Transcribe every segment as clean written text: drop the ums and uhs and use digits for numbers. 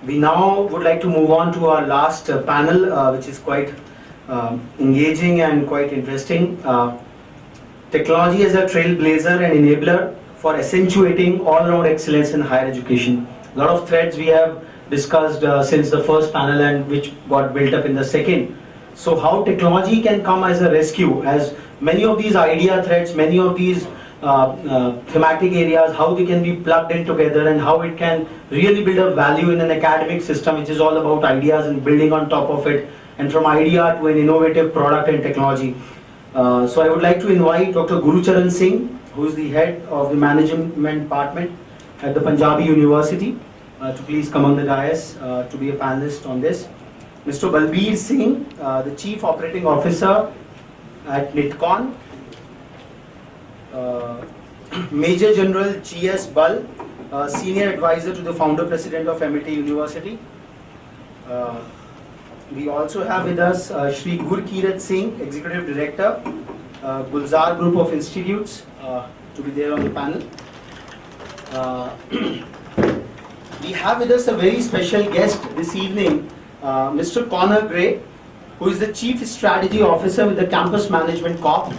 We now would like to move on to our last panel, which is quite engaging and quite interesting. Technology as a trailblazer and enabler for accentuating all-round excellence in higher education. A lot of threads we have discussed since the first panel and which got built up in the second. So how technology can come as a rescue, as many of these idea threads, many of these thematic areas, how they can be plugged in together and how it can really build a value in an academic system which is all about ideas and building on top of it, and from idea to an innovative product and technology. So I would like to invite Dr. Gurucharan Singh, who is the head of the management department at the Punjabi University, to please come on the dais to be a panelist on this. Mr. Balbir Singh, the Chief Operating Officer at NITCON. Major General G.S. Bal, Senior Advisor to the Founder President of MIT University. We also have with us Shri Gurkirat Singh, Executive Director, Gulzar Group of Institutes, to be there on the panel. We have with us a very special guest this evening, Mr. Connor Gray, who is the Chief Strategy Officer with the Campus Management Corp.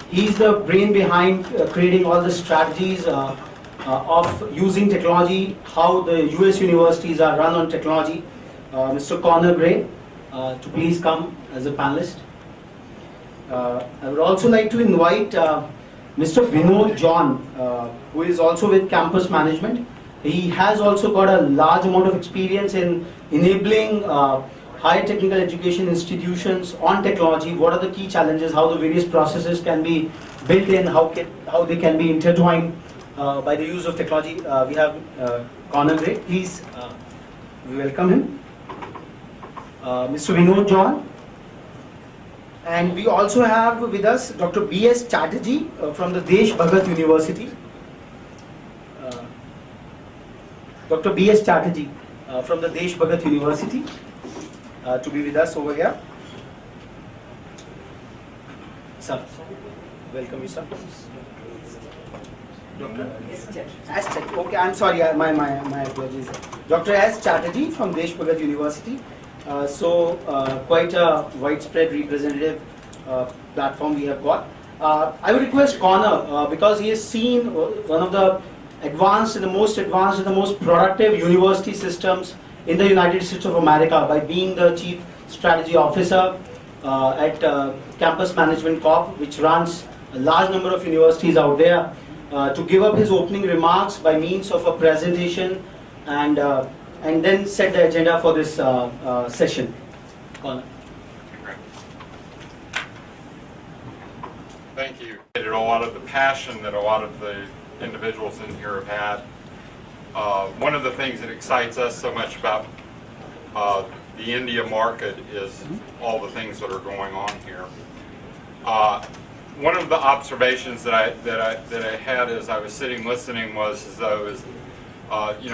He's the brain behind creating all the strategies of using technology, how the US universities are run on technology. Mr. Connor Gray, to please come as a panelist. I would also like to invite Mr. Vinod John, who is also with Campus Management. He has also got a large amount of experience in enabling higher technical education institutions on technology. What are the key challenges, how the various processes can be built in, how they can be intertwined by the use of technology. We have Connor Gray, please, we welcome him. Mr. Vinod John. And we also have with us Dr. B.S. Chatterjee from the Desh Bhagat University. Dr. B.S. Chatterjee from the Desh Bhagat University. To be with us over here. Sir, welcome you, sir. Dr. S. Chatterjee. Okay, I'm sorry, my apologies. Dr. S. Chatterjee from Desh Bhagat University. Quite a widespread representative platform we have got. I would request Connor, because he has seen one of the advanced and the most productive university systems in the United States of America by being the Chief Strategy Officer at Campus Management Corp, which runs a large number of universities out there, to give up his opening remarks by means of a presentation and then set the agenda for this session. Connor. Thank you. A lot of the passion that a lot of the individuals in here have had. One of the things that excites us so much about the India market is all the things that are going on here. One of the observations that I had as I was sitting listening was as though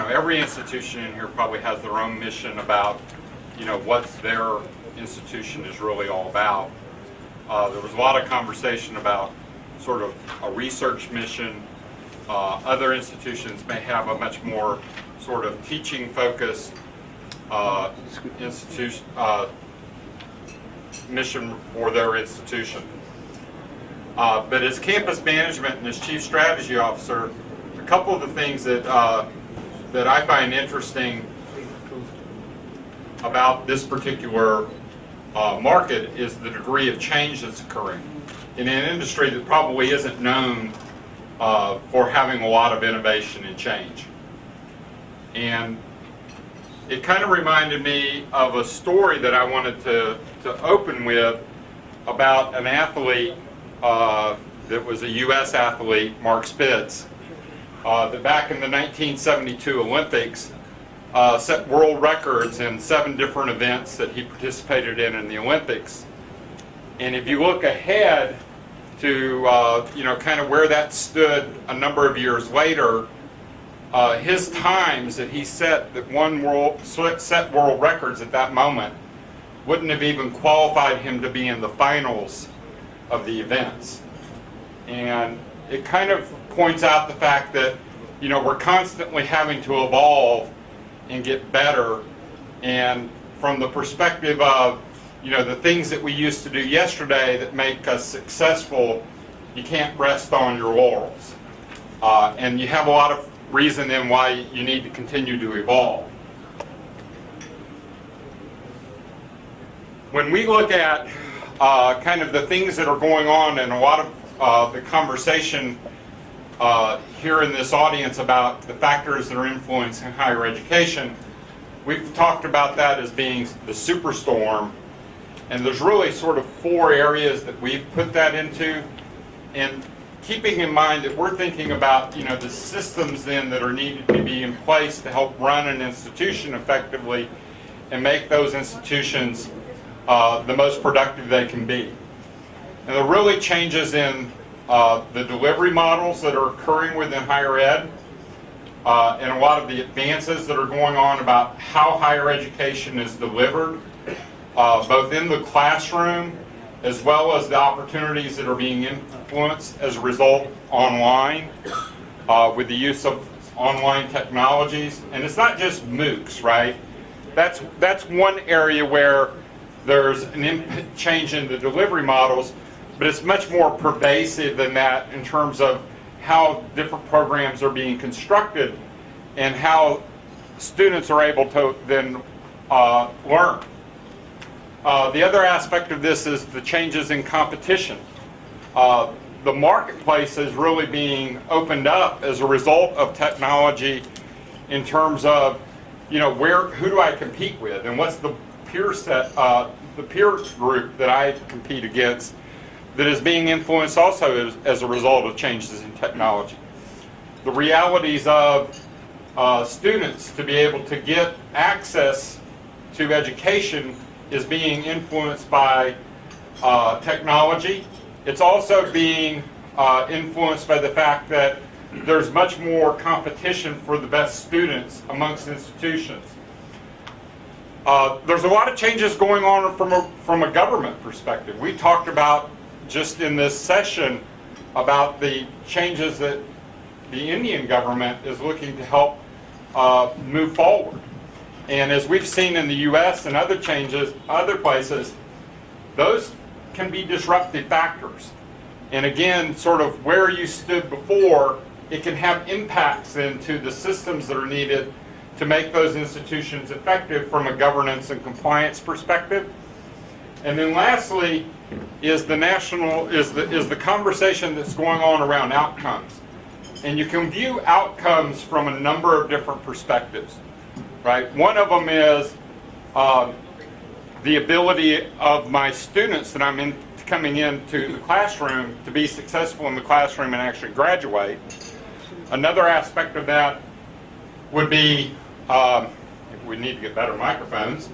every institution in here probably has their own mission about what their institution is really all about. There was a lot of conversation about sort of a research mission. Other institutions may have a much more sort of teaching-focused mission for their institution. But as campus management and as chief strategy officer, a couple of the things that I find interesting about this particular market is the degree of change that's occurring in an industry that probably isn't known for having a lot of innovation and change. And it kind of reminded me of a story that I wanted to open with about an athlete that was a U.S. athlete, Mark Spitz, that back in the 1972 Olympics set world records in 7 different events that he participated in the Olympics. And if you look ahead to kind of where that stood a number of years later, his times that he set world records at that moment wouldn't have even qualified him to be in the finals of the events. And it kind of points out the fact that we're constantly having to evolve and get better. And from the perspective of, the things that we used to do yesterday that make us successful, you can't rest on your laurels. And you have a lot of reason then why you need to continue to evolve. When we look at kind of the things that are going on, and a lot of the conversation here in this audience about the factors that are influencing higher education, we've talked about that as being the superstorm, and there's really sort of 4 areas that we've put that into, and keeping in mind that we're thinking about the systems then that are needed to be in place to help run an institution effectively and make those institutions the most productive they can be. And there are really changes in the delivery models that are occurring within higher ed, and a lot of the advances that are going on about how higher education is delivered, both in the classroom as well as the opportunities that are being influenced as a result online with the use of online technologies. And it's not just MOOCs, right? That's one area where there's an change in the delivery models, but it's much more pervasive than that in terms of how different programs are being constructed and how students are able to then learn. The other aspect of this is the changes in competition. The marketplace is really being opened up as a result of technology in terms of, who do I compete with, and what's the peer set, the peer group that I compete against that is being influenced also as a result of changes in technology. The realities of students to be able to get access to education is being influenced by technology. It's also being influenced by the fact that there's much more competition for the best students amongst institutions. There's a lot of changes going on from a government perspective. We talked about just in this session about the changes that the Indian government is looking to help move forward. And as we've seen in the US and other changes, other places, those can be disruptive factors. And again, sort of where you stood before, it can have impacts into the systems that are needed to make those institutions effective from a governance and compliance perspective. And then lastly is the conversation that's going on around outcomes. And you can view outcomes from a number of different perspectives, right? One of them is the ability of my students that I'm coming into the classroom to be successful in the classroom and actually graduate. Another aspect of that would be, we need to get better microphones,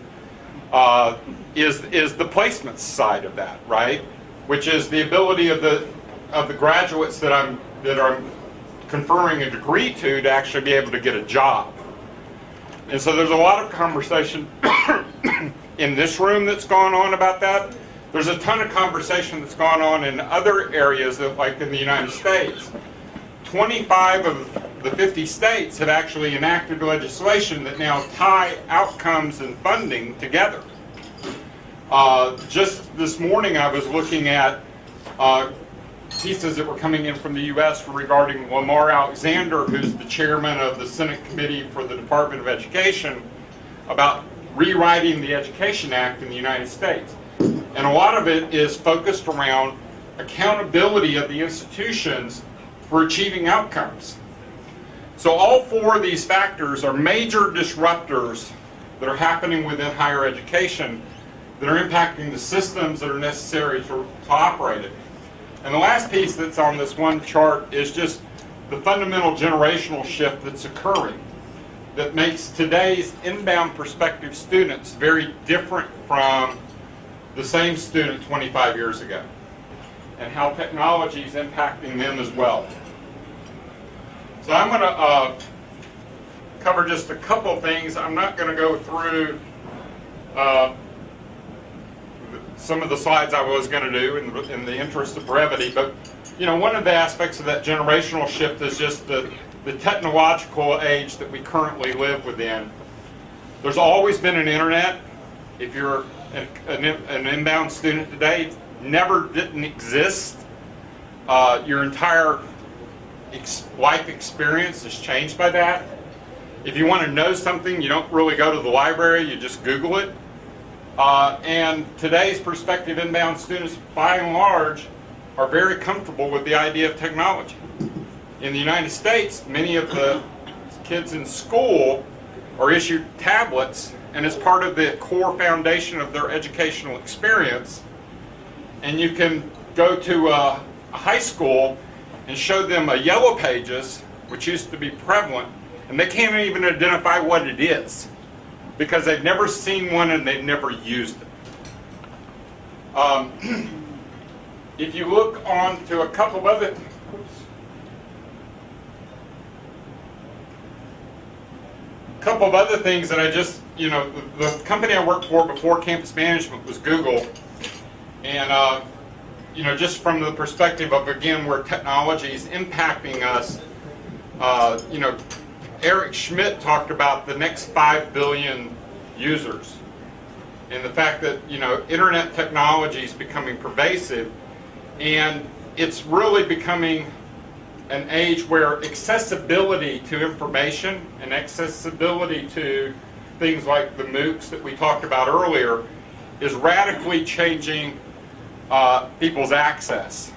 is the placement side of that, right? Which is the ability of the graduates that I'm conferring a degree to actually be able to get a job. And so there's a lot of conversation in this room that's gone on about that. There's a ton of conversation that's gone on in other areas, like in the United States. 25 of the 50 states have actually enacted legislation that now tie outcomes and funding together. Just this morning I was looking at pieces that were coming in from the U.S. regarding Lamar Alexander, who's the chairman of the Senate Committee for the Department of Education, about rewriting the Education Act in the United States. And a lot of it is focused around accountability of the institutions for achieving outcomes. So all four of these factors are major disruptors that are happening within higher education that are impacting the systems that are necessary to operate it. And the last piece that's on this one chart is just the fundamental generational shift that's occurring that makes today's inbound prospective students very different from the same student 25 years ago, and how technology is impacting them as well. So I'm going to cover just a couple things. I'm not going to go through some of the slides I was going to do in the interest of brevity, but one of the aspects of that generational shift is just the technological age that we currently live within. There's always been an internet. If you're an inbound student today, it never didn't exist. Your entire life experience is changed by that. If you want to know something, you don't really go to the library, you just Google it. And today's prospective inbound students, by and large, are very comfortable with the idea of technology. In the United States, many of the kids in school are issued tablets, and as part of the core foundation of their educational experience. And you can go to a high school and show them a Yellow Pages, which used to be prevalent, and they can't even identify what it is because they've never seen one and they've never used it. If you look on to a couple of other things that I just, the company I worked for before campus management was Google. And, just from the perspective of, again, where technology is impacting us, Eric Schmidt talked about the next 5 billion users. And the fact that, internet technology is becoming pervasive, and it's really becoming an age where accessibility to information and accessibility to things like the MOOCs that we talked about earlier is radically changing people's access.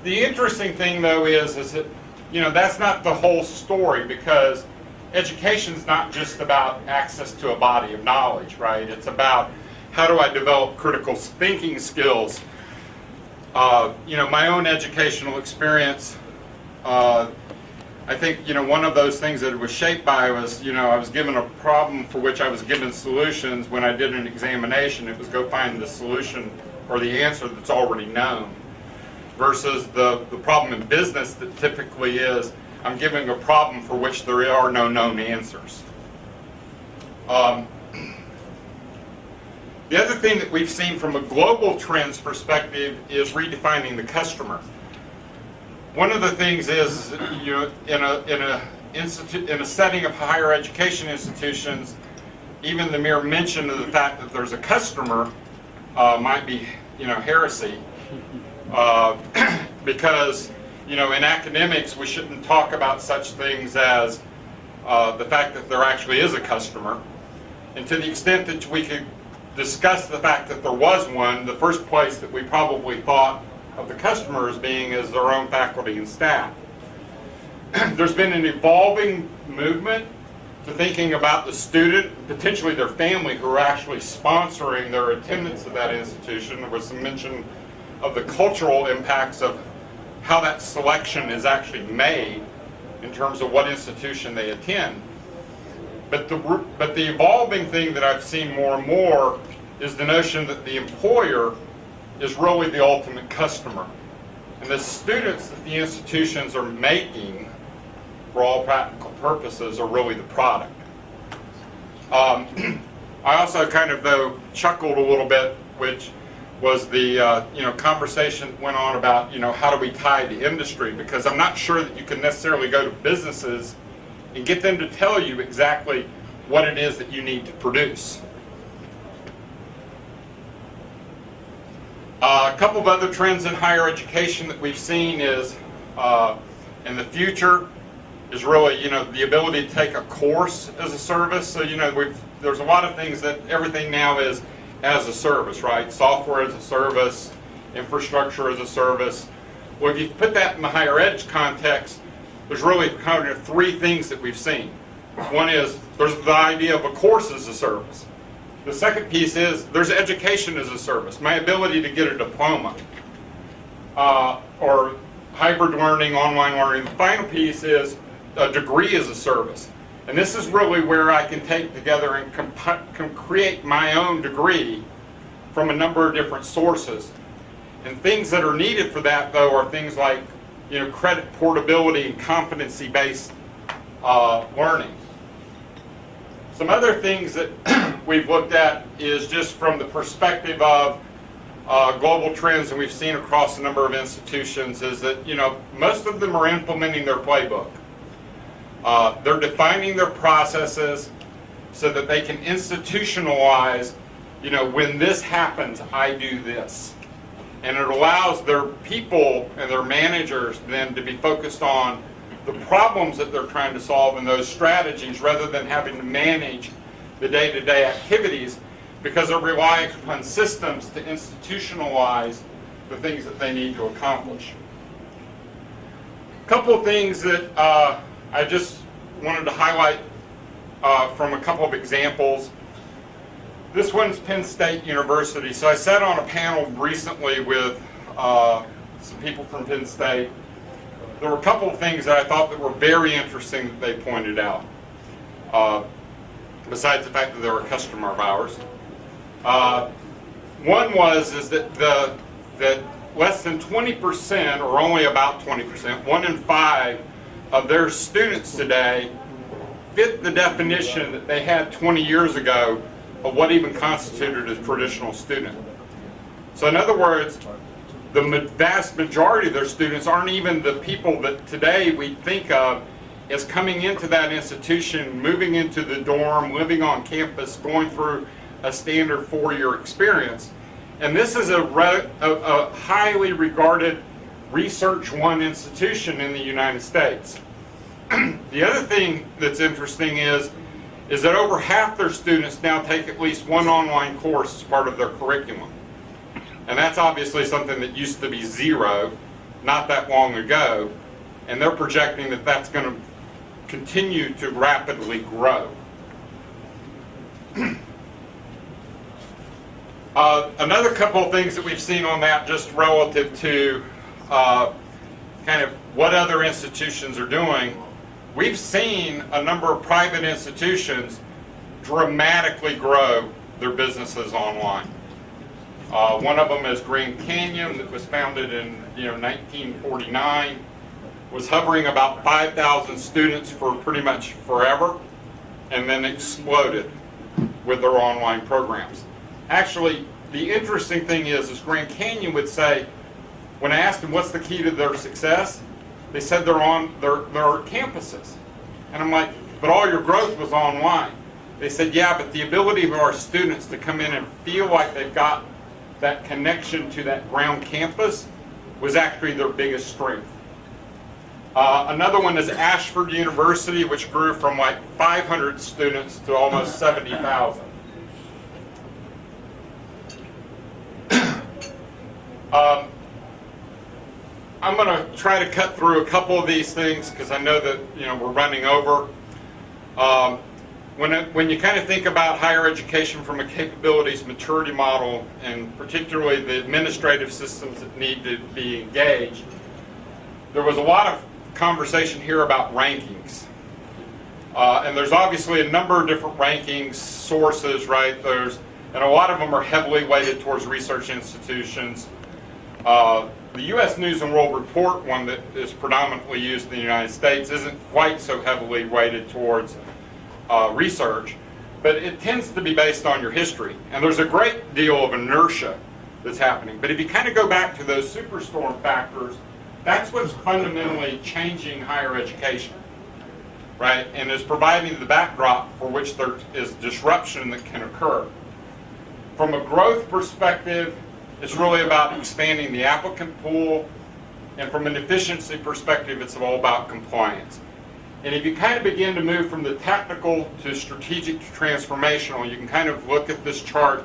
The interesting thing, though, is that that's not the whole story, because education's not just about access to a body of knowledge, right? It's about how do I develop critical thinking skills. My own educational experience, I think, one of those things that it was shaped by was, I was given a problem for which I was given solutions. When I did an examination, it was go find the solution or the answer that's already known, versus the problem in business that typically is, I'm giving a problem for which there are no known answers. The other thing that we've seen from a global trends perspective is redefining the customer. One of the things is, in a setting of higher education institutions, even the mere mention of the fact that there's a customer might be, heresy, because, in academics we shouldn't talk about such things as the fact that there actually is a customer, and to the extent that we could discuss the fact that there was one, the first place that we probably thought of the customer as being is their own faculty and staff. There's been an evolving movement to thinking about the student, potentially their family, who are actually sponsoring their attendance at that institution. There was some mention of the cultural impacts of how that selection is actually made in terms of what institution they attend. But the evolving thing that I've seen more and more is the notion that the employer is really the ultimate customer. And the students that the institutions are making, for all practical purposes, are really the product. I also kind of, though, chuckled a little bit, which was the conversation that went on about, how do we tie the industry? Because I'm not sure that you can necessarily go to businesses and get them to tell you exactly what it is that you need to produce. A couple of other trends in higher education that we've seen is, in the future, is really, the ability to take a course as a service. So, there's a lot of things that everything now is as a service, right? Software as a service, infrastructure as a service. Well, if you put that in the higher ed context, there's really kind of 3 things that we've seen. One is there's the idea of a course as a service. The second piece is there's education as a service, my ability to get a diploma, or hybrid learning, online learning. The final piece is a degree as a service. And this is really where I can take together and can create my own degree from a number of different sources. And things that are needed for that, though, are things like credit portability and competency-based learning. Some other things that we've looked at is just from the perspective of global trends, and we've seen across a number of institutions, is that most of them are implementing their playbook. They're defining their processes, so that they can institutionalize, when this happens, I do this. And it allows their people and their managers then to be focused on the problems that they're trying to solve and those strategies, rather than having to manage the day-to-day activities, because they're relying upon systems to institutionalize the things that they need to accomplish. A couple of things that I just wanted to highlight from a couple of examples. This one's Penn State University. So I sat on a panel recently with some people from Penn State. There were a couple of things that I thought that were very interesting that they pointed out, besides the fact that they were a customer of ours. One is that less than 20%, or only about 20%, 1 in 5 of their students today fit the definition that they had 20 years ago of what even constituted a traditional student. So in other words, the vast majority of their students aren't even the people that today we think of as coming into that institution, moving into the dorm, living on campus, going through a standard 4-year experience. And this is a highly regarded Research One institution in the United States. The other thing that's interesting is that over half their students now take at least one online course as part of their curriculum. And that's obviously something that used to be 0 not that long ago, and they're projecting that that's going to continue to rapidly grow. Another couple of things that we've seen on that, just relative to kind of what other institutions are doing. We've seen a number of private institutions dramatically grow their businesses online. One of them is Grand Canyon, that was founded in 1949, was hovering about 5,000 students for pretty much forever, and then exploded with their online programs. Actually, the interesting thing is Grand Canyon would say, when I asked them what's the key to their success, they said they're on their campuses. And I'm like, but all your growth was online. They said, yeah, but the ability of our students to come in and feel like they've got that connection to that ground campus was actually their biggest strength. Another one is Ashford University, which grew from like 500 students to almost 70,000. I'm going to try to cut through a couple of these things because I know that we're running over. When you kind of think about higher education from a capabilities maturity model, and particularly the administrative systems that need to be engaged, there was a lot of conversation here about rankings. And there's obviously a number of different rankings sources, right? And a lot of them are heavily weighted towards research institutions. The U.S. News and World Report, one that is predominantly used in the United States, isn't quite so heavily weighted towards research, but it tends to be based on your history. And there's a great deal of inertia that's happening. But if you kind of go back to those superstorm factors, that's what's fundamentally changing higher education, right? And is providing the backdrop for which there is disruption that can occur. From a growth perspective, it's really about expanding the applicant pool, and from an efficiency perspective, it's all about compliance. And if you kind of begin to move from the technical to strategic to transformational, you can kind of look at this chart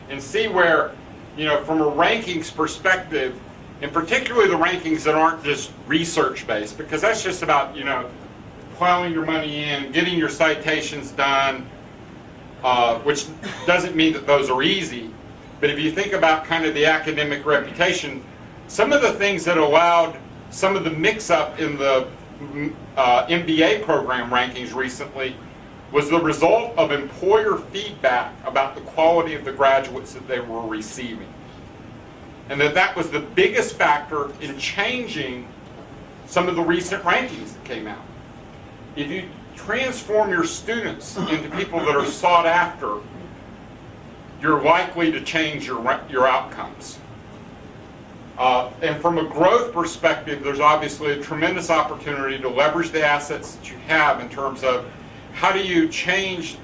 and see where, from a rankings perspective, and particularly the rankings that aren't just research-based, because that's just about, plowing your money in, getting your citations done, which doesn't mean that those are easy. But if you think about kind of the academic reputation, some of the things that allowed some of the mix-up in the MBA program rankings recently was the result of employer feedback about the quality of the graduates that they were receiving. And that was the biggest factor in changing some of the recent rankings that came out. If you transform your students into people that are sought after, you're likely to change your outcomes. And from a growth perspective, there's obviously a tremendous opportunity to leverage the assets that you have in terms of how do you change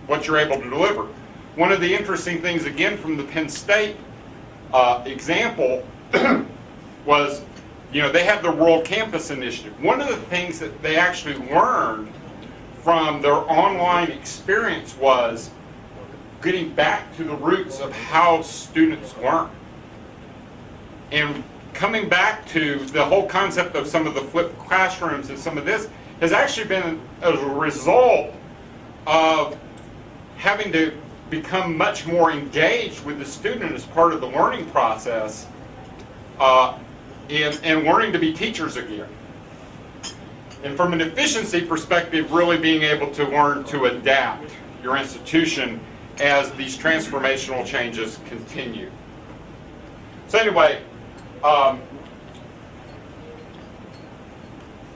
what you're able to deliver. One of the interesting things, again, from the Penn State example was, they had the World Campus Initiative. One of the things that they actually learned from their online experience was getting back to the roots of how students learn. And coming back to the whole concept of some of the flipped classrooms and some of this has actually been as a result of having to become much more engaged with the student as part of the learning process, and learning to be teachers again. And from an efficiency perspective, really being able to learn to adapt your institution as these transformational changes continue. So anyway,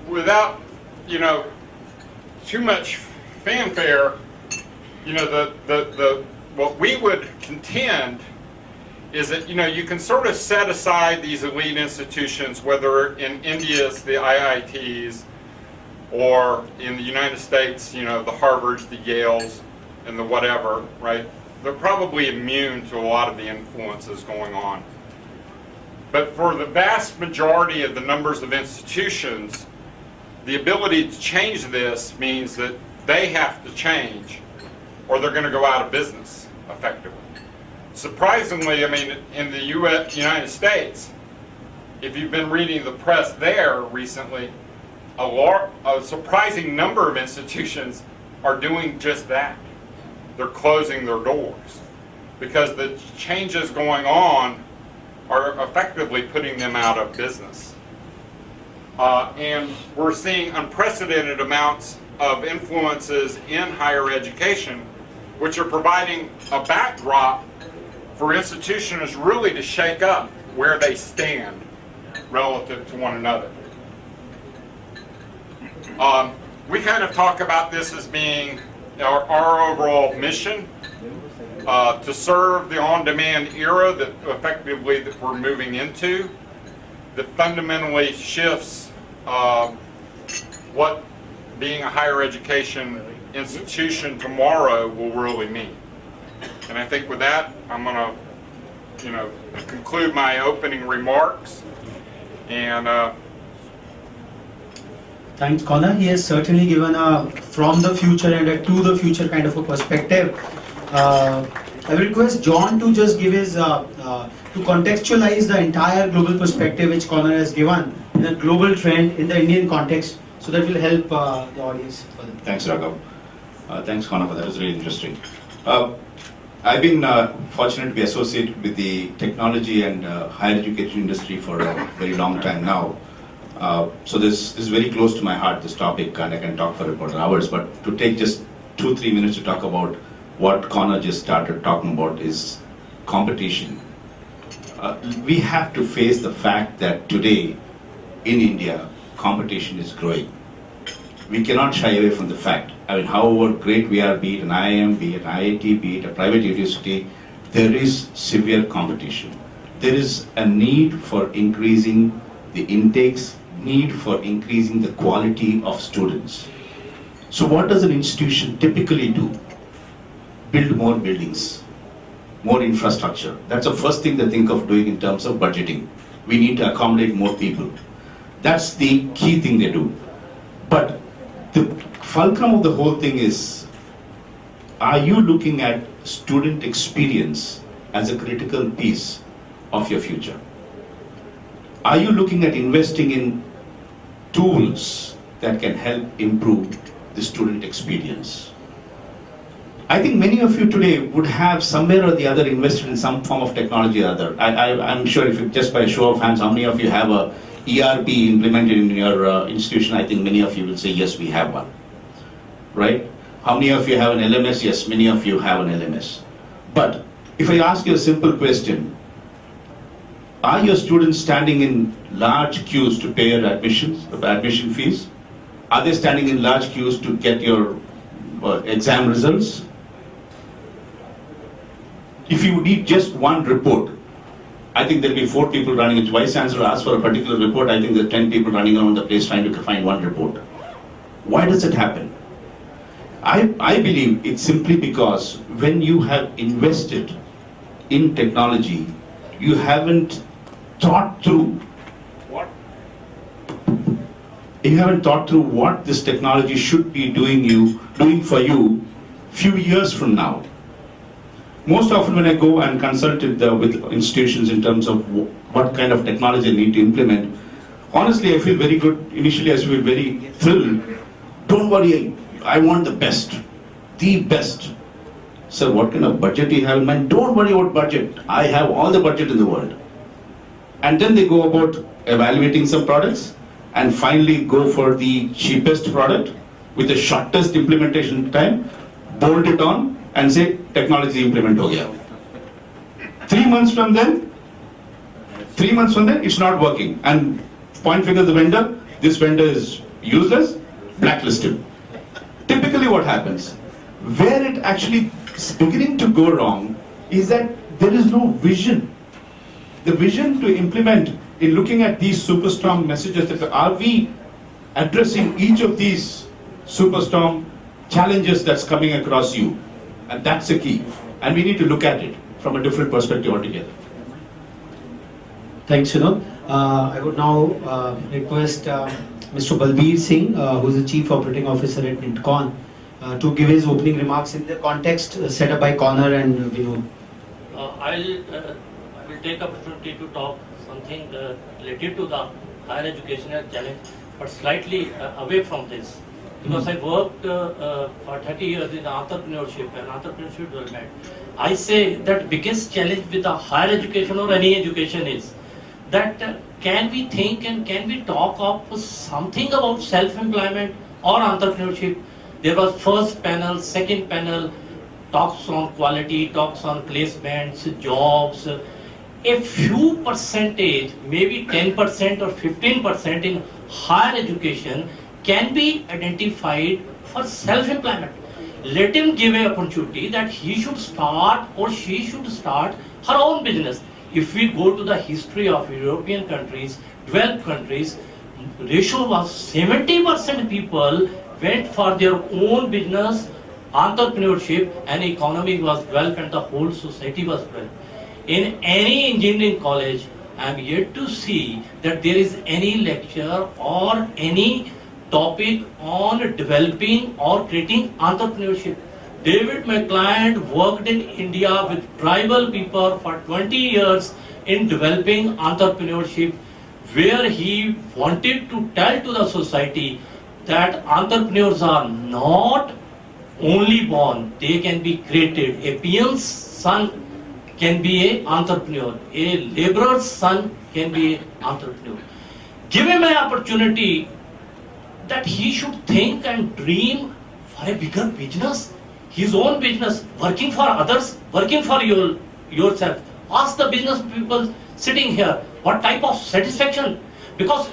without, too much fanfare, what we would contend is that, you can sort of set aside these elite institutions, whether in India it's the IITs, or in the United States, the Harvards, the Yales, and the whatever, right? They're probably immune to a lot of the influences going on. But for the vast majority of the numbers of institutions, the ability to change this means that they have to change, or they're going to go out of business, effectively. Surprisingly, in the United States, if you've been reading the press there recently, a surprising number of institutions are doing just that. They're closing their doors because the changes going on are effectively putting them out of business. And we're seeing unprecedented amounts of influences in higher education, which are providing a backdrop for institutions really to shake up where they stand relative to one another. We kind of talk about this as being our overall mission, to serve the on-demand era that effectively that we're moving into, that fundamentally shifts what being a higher education institution tomorrow will really mean. And I think with that, I'm going to, conclude my opening remarks. And thanks, Connor. He has certainly given a from the future and a to the future kind of a perspective. I will request John to just give his, to contextualize the entire global perspective which Connor has given in a global trend in the Indian context, so that will help the audience further. Thanks, Raghav. Thanks, Connor, for that. It was really interesting. I've been fortunate to be associated with the technology and higher education industry for a very long time now. So this is very close to my heart, this topic, and I can talk for about hours, but to take just 2-3 minutes to talk about what Connor just started talking about is competition. We have to face the fact that today in India, competition is growing. We cannot shy away from the fact. However great we are, be it an IIM, be it an IIT, be it a private university, there is severe competition. There is a need for increasing the intakes, need for increasing the quality of students. So what does an institution typically do? Build more buildings, more infrastructure. That's the first thing they think of doing in terms of budgeting. We need to accommodate more people. That's the key thing they do. But the fulcrum of the whole thing is, are you looking at student experience as a critical piece of your future? Are you looking at investing in tools that can help improve the student experience? I think many of you today would have somewhere or the other invested in some form of technology or other. I'm sure if you, just by a show of hands, how many of you have a ERP implemented in your institution? I think many of you will say, yes, we have one. Right? How many of you have an LMS? Yes, many of you have an LMS. But if I ask you a simple question, are your students standing in large queues to pay your admission fees? Are they standing in large queues to get your exam results? If you need just one report, I think there'll be 4 people running. If Vice Chancellor asks for a particular report, I think there are 10 people running around the place trying to find one report. Why does it happen? I believe it's simply because when you have invested in technology, you haven't thought through what this technology should be doing for you few years from now. Most often when I go and consult with institutions in terms of what kind of technology they need to implement, honestly I feel very good. Initially I feel very thrilled. Don't worry, I want the best. Sir, what kind of budget do you have in mind? Don't worry about budget. I have all the budget in the world. And then they go about evaluating some products and finally go for the cheapest product with the shortest implementation time, bolt it on and say technology implement ho gaya. 3 months from then, it's not working. And point figure the vendor, this vendor is useless, blacklisted. Typically what happens, where it actually is beginning to go wrong is that there is no vision. The vision to implement in looking at these superstorm messages, that are we addressing each of these superstorm challenges that's coming across you? And that's the key. And we need to look at it from a different perspective altogether. Thanks, Vinod. I would now request Mr. Balbir Singh, who is the Chief Operating Officer at Intcon, to give his opening remarks in the context set up by Connor and Vinod. I will take opportunity to talk something related to the higher educational challenge, but slightly away from this. Because I worked for 30 years in entrepreneurship and entrepreneurship development. I say that biggest challenge with the higher education or any education is that can we think and can we talk of something about self-employment or entrepreneurship? There was first panel, second panel, talks on quality, talks on placements, jobs. A few percentage, maybe 10% or 15% in higher education can be identified for self-employment. Let him give an opportunity that he should start or she should start her own business. If we go to the history of European countries, developed countries, ratio was 70% people went for their own business, entrepreneurship, and economy was developed and the whole society was developed. In any engineering college, I am yet to see that there is any lecture or any topic on developing or creating entrepreneurship. David, my client, worked in India with tribal people for 20 years in developing entrepreneurship, where he wanted to tell to the society that entrepreneurs are not only born, they can be created. A peon's son can be an entrepreneur. A laborer's son can be an entrepreneur. Give him an opportunity that he should think and dream for a bigger business, his own business, working for others, working for yourself. Ask the business people sitting here, what type of satisfaction? Because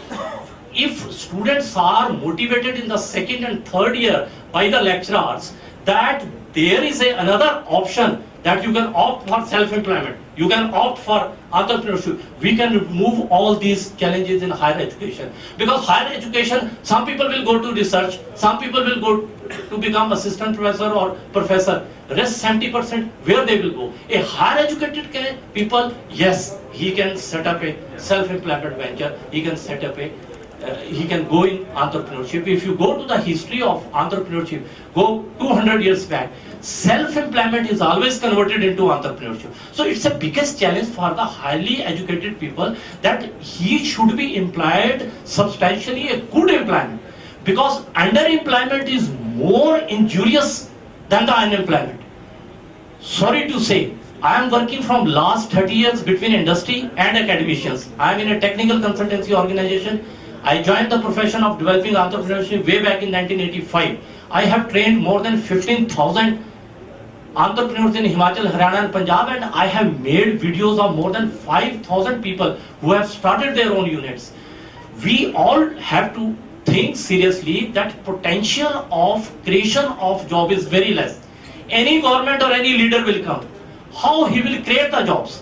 if students are motivated in the second and third year by the lecturers, that there is another option, that you can opt for self-employment, you can opt for entrepreneurship. We can remove all these challenges in higher education. Because higher education, some people will go to research, some people will go to become assistant professor or professor. Rest 70%, where they will go? A higher educated people, yes, he can set up a self-employment venture, he can set up he can go in entrepreneurship. If you go to the history of entrepreneurship, go 200 years back, self-employment is always converted into entrepreneurship. So it's the biggest challenge for the highly educated people, that he should be employed substantially a good employment, because underemployment is more injurious than the unemployment. Sorry to say, I am working from last 30 years between industry and academicians. I am in a technical consultancy organization. I joined the profession of developing entrepreneurship way back in 1985. I have trained more than 15,000 entrepreneurs in Himachal, Haryana and Punjab, and I have made videos of more than 5,000 people who have started their own units. We all have to think seriously that potential of creation of job is very less. Any government or any leader will come. How he will create the jobs?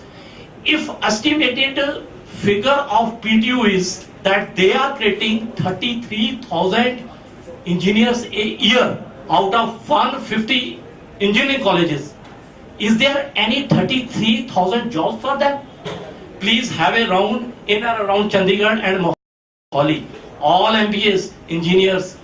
If estimated figure of PTU is that they are creating 33,000 engineers a year out of 150 engineering colleges, is there any 33,000 jobs for them? Please have a round in and around Chandigarh and Mohali. All MBAs, engineers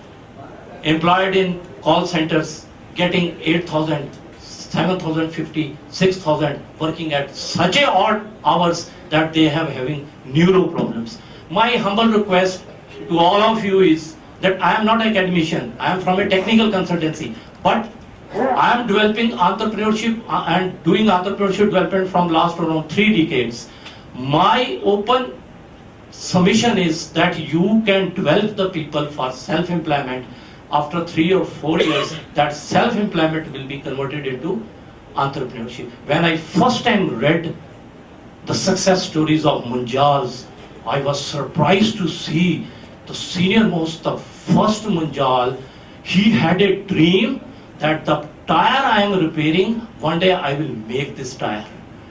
employed in call centers getting 8,000, 7,050, 6,000, working at such a odd hours that they have having neuro problems. My humble request to all of you is that I am not an academician, I am from a technical consultancy, but I am developing entrepreneurship and doing entrepreneurship development from last around 3 decades. My open submission is that you can develop the people for self-employment. After 3 or 4 years, that self-employment will be converted into entrepreneurship. When I first time read the success stories of Munjals, I was surprised to see the senior most, the first Munjal, he had a dream that the tire I am repairing, one day I will make this tire.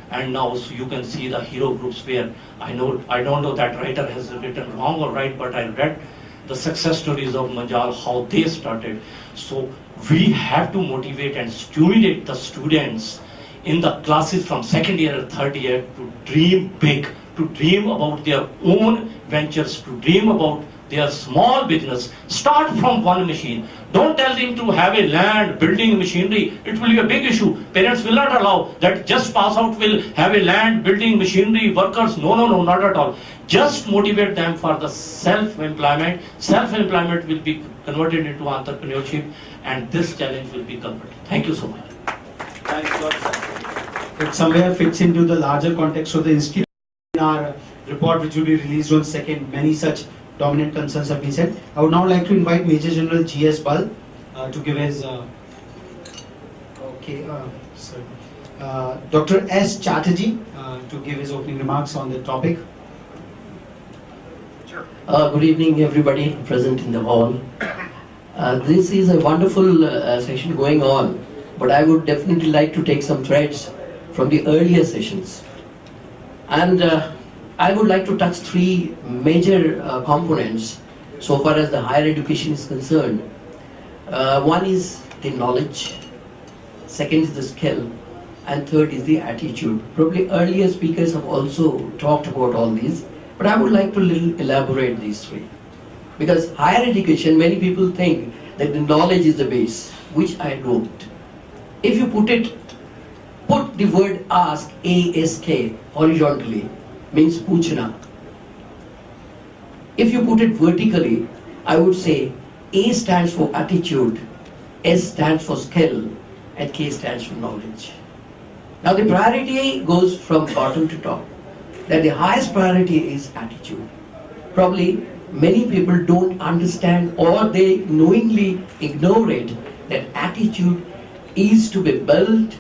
And now so you can see the hero groups where I don't know that writer has written wrong or right, but I read the success stories of Munjal, how they started. So we have to motivate and stimulate the students in the classes from 2nd year or 3rd year to dream big, to dream about their own ventures, to dream about their small business. Start from one machine. Don't tell them to have a land, building machinery. It will be a big issue. Parents will not allow that just pass out will have a land, building machinery, workers. No, not at all. Just motivate them for the self-employment. Self-employment will be converted into entrepreneurship, and this challenge will be converted. Thank you so much. Thanks a lot, sir. It somewhere fits into the larger context of the institute. In our report, which will be released on 2nd, many such dominant concerns have been said. I would now like to invite Major General G.S. Bal to give his Dr. S. Chatterjee to give his opening remarks on the topic. Sure. Good evening, everybody present in the hall. This is a wonderful session going on, but I would definitely like to take some threads from the earlier sessions. And I would like to touch 3 major components so far as the higher education is concerned. One is the knowledge, second is the skill, and third is the attitude. Probably earlier speakers have also talked about all these, but I would like to elaborate these 3. Because higher education, many people think that the knowledge is the base, which I don't. If you put the word ask, A-S-K, horizontally, means puchna. If you put it vertically, I would say A stands for attitude, S stands for skill, and K stands for knowledge. Now the priority goes from bottom to top. That the highest priority is attitude. Probably many people don't understand, or they knowingly ignore it, that attitude is to be built,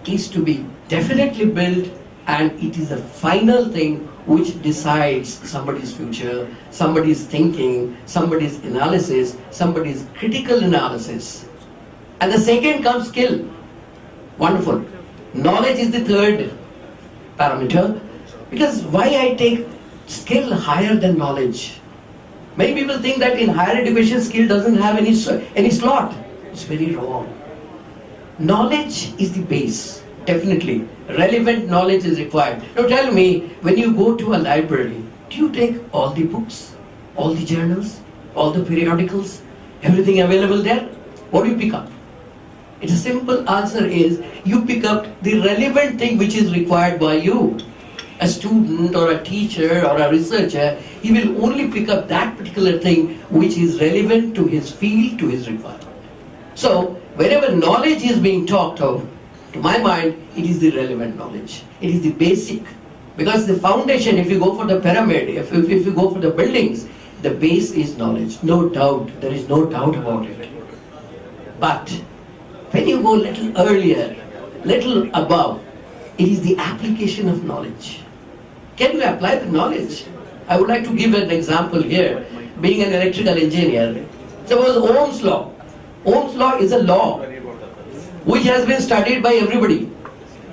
is to be definitely built, and it is the final thing which decides somebody's future, somebody's thinking, somebody's analysis, somebody's critical analysis. And the second comes skill. Wonderful. Knowledge is the third parameter. Because why I take skill higher than knowledge? Many people think that in higher education skill doesn't have any slot. It's very wrong. Knowledge is the base. Definitely. Relevant knowledge is required. Now tell me, when you go to a library, do you take all the books, all the journals, all the periodicals, everything available there? What do you pick up? It's a simple answer is, you pick up the relevant thing which is required by you. A student or a teacher or a researcher, he will only pick up that particular thing which is relevant to his field, to his requirement. So, whenever knowledge is being talked of, to my mind, it is the relevant knowledge. It is the basic. Because the foundation, if you go for the pyramid, if you go for the buildings, the base is knowledge. No doubt. There is no doubt about it. But when you go a little earlier, little above, it is the application of knowledge. Can you apply the knowledge? I would like to give an example here. Being an electrical engineer, suppose Ohm's law. Ohm's law is a law which has been studied by everybody.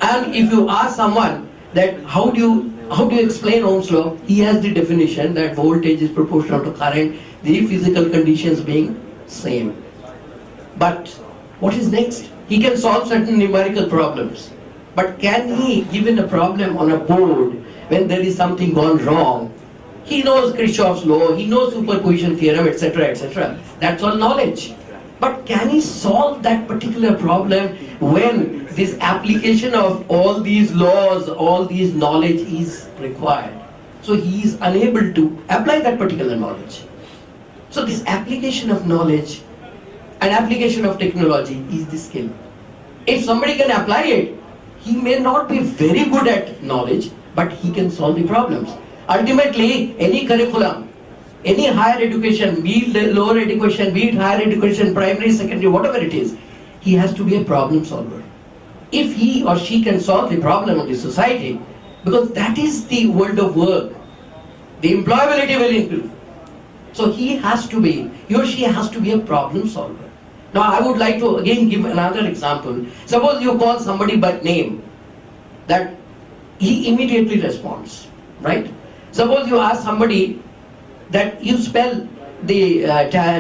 And if you ask someone that how do you explain Ohm's law, he has the definition that voltage is proportional to current, the physical conditions being same. But What is next? He can solve certain numerical problems. But can he, given a problem on a board, when there is something gone wrong, he knows Kirchhoff's law, he knows superposition theorem, etc., etc. That's all knowledge. But can he solve that particular problem when this application of all these laws, all these knowledge is required? So he is unable to apply that particular knowledge. So this application of knowledge and application of technology is the skill. If somebody can apply it, he may not be very good at knowledge, but he can solve the problems. Ultimately, any curriculum, any higher education, be it lower education, be it higher education, primary, secondary, whatever it is, he has to be a problem solver. If he or she can solve the problem of the society, because that is the world of work, the employability will improve. So he or she has to be a problem solver. Now I would like to again give another example. Suppose you call somebody by name, that he immediately responds, right? Suppose you ask somebody that you spell the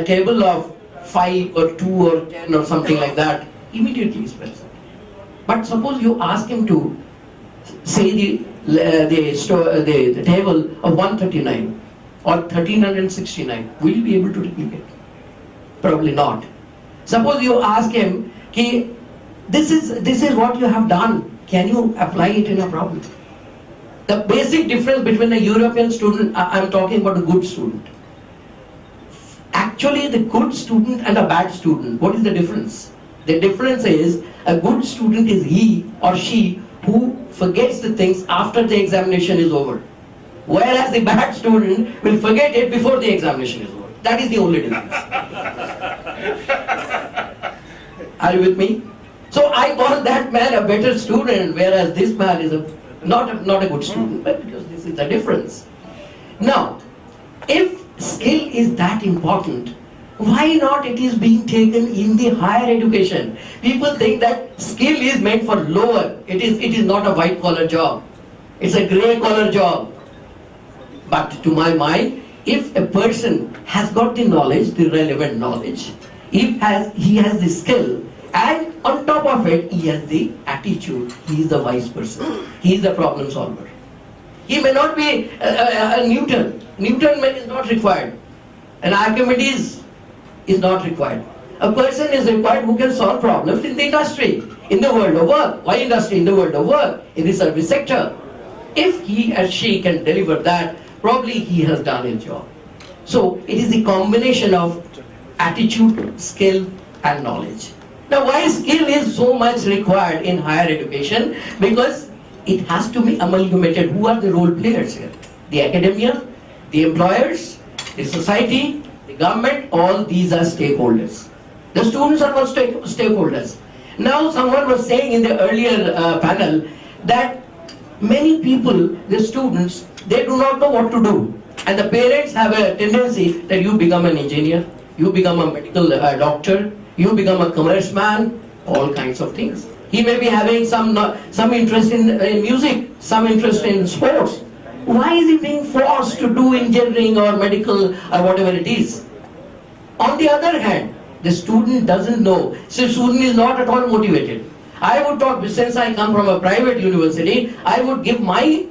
table of 5 or 2 or 10 or something like that, immediately he spells it. But suppose you ask him to say the table of 139 or 1369, will you be able to replicate? Probably not. Suppose you ask him, this is what you have done, can you apply it in a problem? The basic difference between a European student, I'm talking about a good student. Actually, the good student and a bad student, what is the difference? The difference is, a good student is he or she who forgets the things after the examination is over. Whereas the bad student will forget it before the examination is over. That is the only difference. Are you with me? So I call that man a better student, whereas this man is not a good student, but because this is the difference. Now, if skill is that important, why not it is being taken in the higher education? People think that skill is meant for lower. It is not a white collar job. It's a grey collar job. But to my mind, if a person has got the knowledge, the relevant knowledge, he has the skill, and on top of it, he has the attitude, he is the wise person, he is the problem solver. He may not be a Newton. Newton is not required. An Archimedes is not required. A person is required who can solve problems in the industry, in the world of work. Why industry? In the world of work, in the service sector. If he or she can deliver that, probably he has done his job. So it is the combination of attitude, skill and knowledge. Now why skill is so much required in higher education? Because it has to be amalgamated. Who are the role players here? The academia, the employers, the society, the government, all these are stakeholders. The students are also stakeholders. Now someone was saying in the earlier panel that many people, the students, they do not know what to do. And the parents have a tendency that you become an engineer, you become a medical doctor, you become a commerce man, all kinds of things. He may be having some interest in music, some interest in sports. Why is he being forced to do engineering or medical or whatever it is? On the other hand, the student doesn't know. So the student is not at all motivated. I would talk, since I come from a private university, I would give my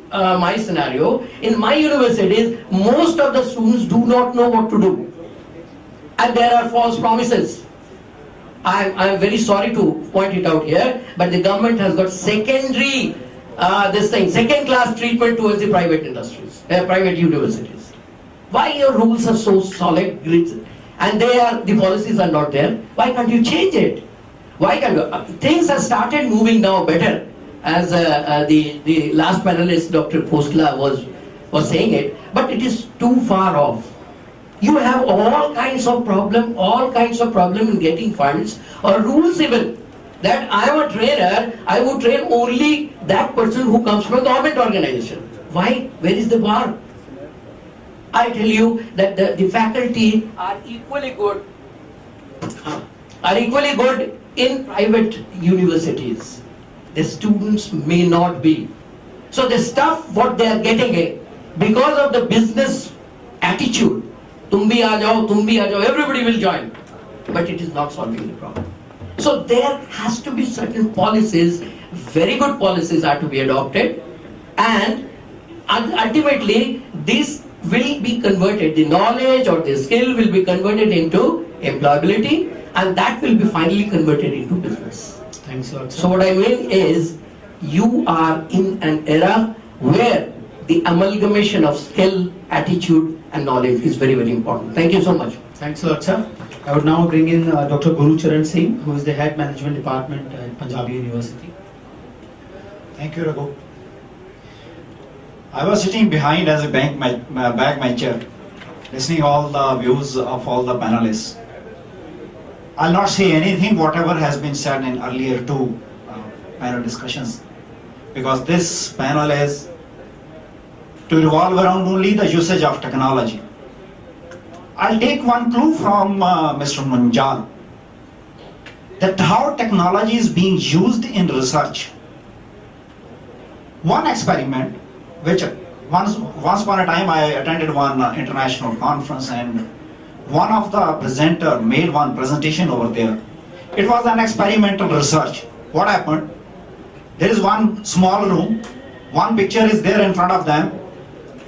scenario. In my universities, most of the students do not know what to do. And there are false promises. I'm very sorry to point it out here, but the government has got second class treatment towards the private industries, private universities. Why your rules are so solid, and the policies are not there? Why can't you change it? Why can't you? Things have started moving now better, as the last panelist, Dr. Postla, was saying it, but it is too far off. You have all kinds of problem in getting funds, or rules even, that I am a trainer, I would train only that person who comes from a government organization. Why? Where is the bar? I tell you that the faculty are equally good in private universities. The students may not be. So the stuff what they are getting, because of the business attitude, tum bhi aa jao, everybody will join. But it is not solving the problem. So there has to be certain policies, very good policies are to be adopted, and ultimately this will be converted, the knowledge or the skill will be converted into employability, and that will be finally converted into business. Thanks a lot, sir. So what I mean is, you are in an era where the amalgamation of skill, attitude and knowledge is very, very important. Thank you so much. Thanks a lot, sir. I would now bring in Dr. Guru Charan Singh, who is the Head Management Department at Punjabi University. Thank you, Raghu. I was sitting behind as a backbencher, listening all the views of all the panelists. I'll not say anything whatever has been said in earlier two panel discussions, because this panel is to revolve around only the usage of technology. I'll take one clue from Mr. Munjal, that how technology is being used in research. One experiment, which once upon a time I attended one international conference, and one of the presenter made one presentation over there. It was an experimental research. What happened? There is one small room, one picture is there in front of them.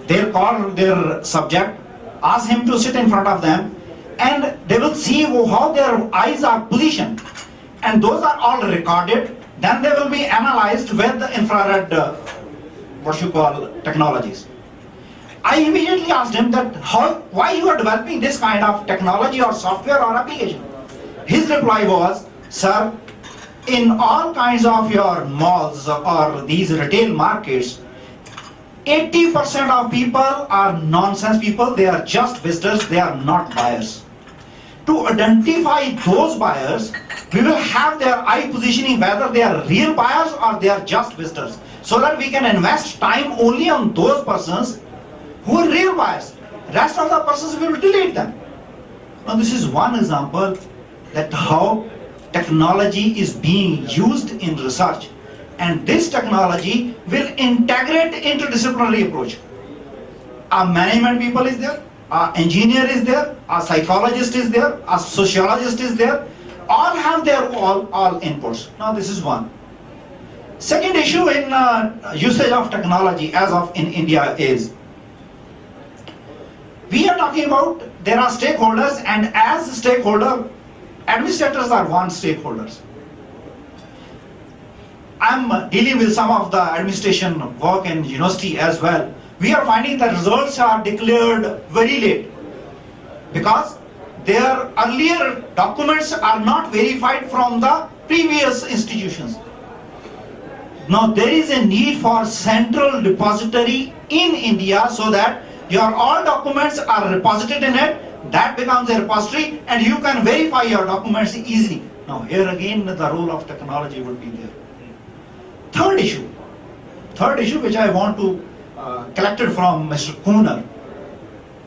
They call their subject, ask him to sit in front of them, and they will see how their eyes are positioned, and those are all recorded. Then they will be analyzed with the infrared technologies. I immediately asked him that why you are developing this kind of technology or software or application. His reply was, sir, in all kinds of your malls or these retail markets, 80% of people are nonsense people. They are just visitors, they are not buyers. To identify those buyers, we will have their eye positioning, whether they are real buyers or they are just visitors, so that we can invest time only on those persons who are real buyers. Rest of the persons we will delete them. Now this is one example that how technology is being used in research, and this technology will integrate interdisciplinary approach. Our management people is there, our engineer is there, our psychologist is there, our sociologist is there, all have their all inputs. Now this is one. Second issue in usage of technology as of in India is, we are talking about there are stakeholders, and as a stakeholder, administrators are one stakeholders. I'm dealing with some of the administration work in university as well. We are finding that results are declared very late because their earlier documents are not verified from the previous institutions. Now there is a need for central repository in India so that your all documents are reposited in it. That becomes a repository and you can verify your documents easily. Now here again the role of technology would be there. Third issue which I want to collected from Mr. Kuhner.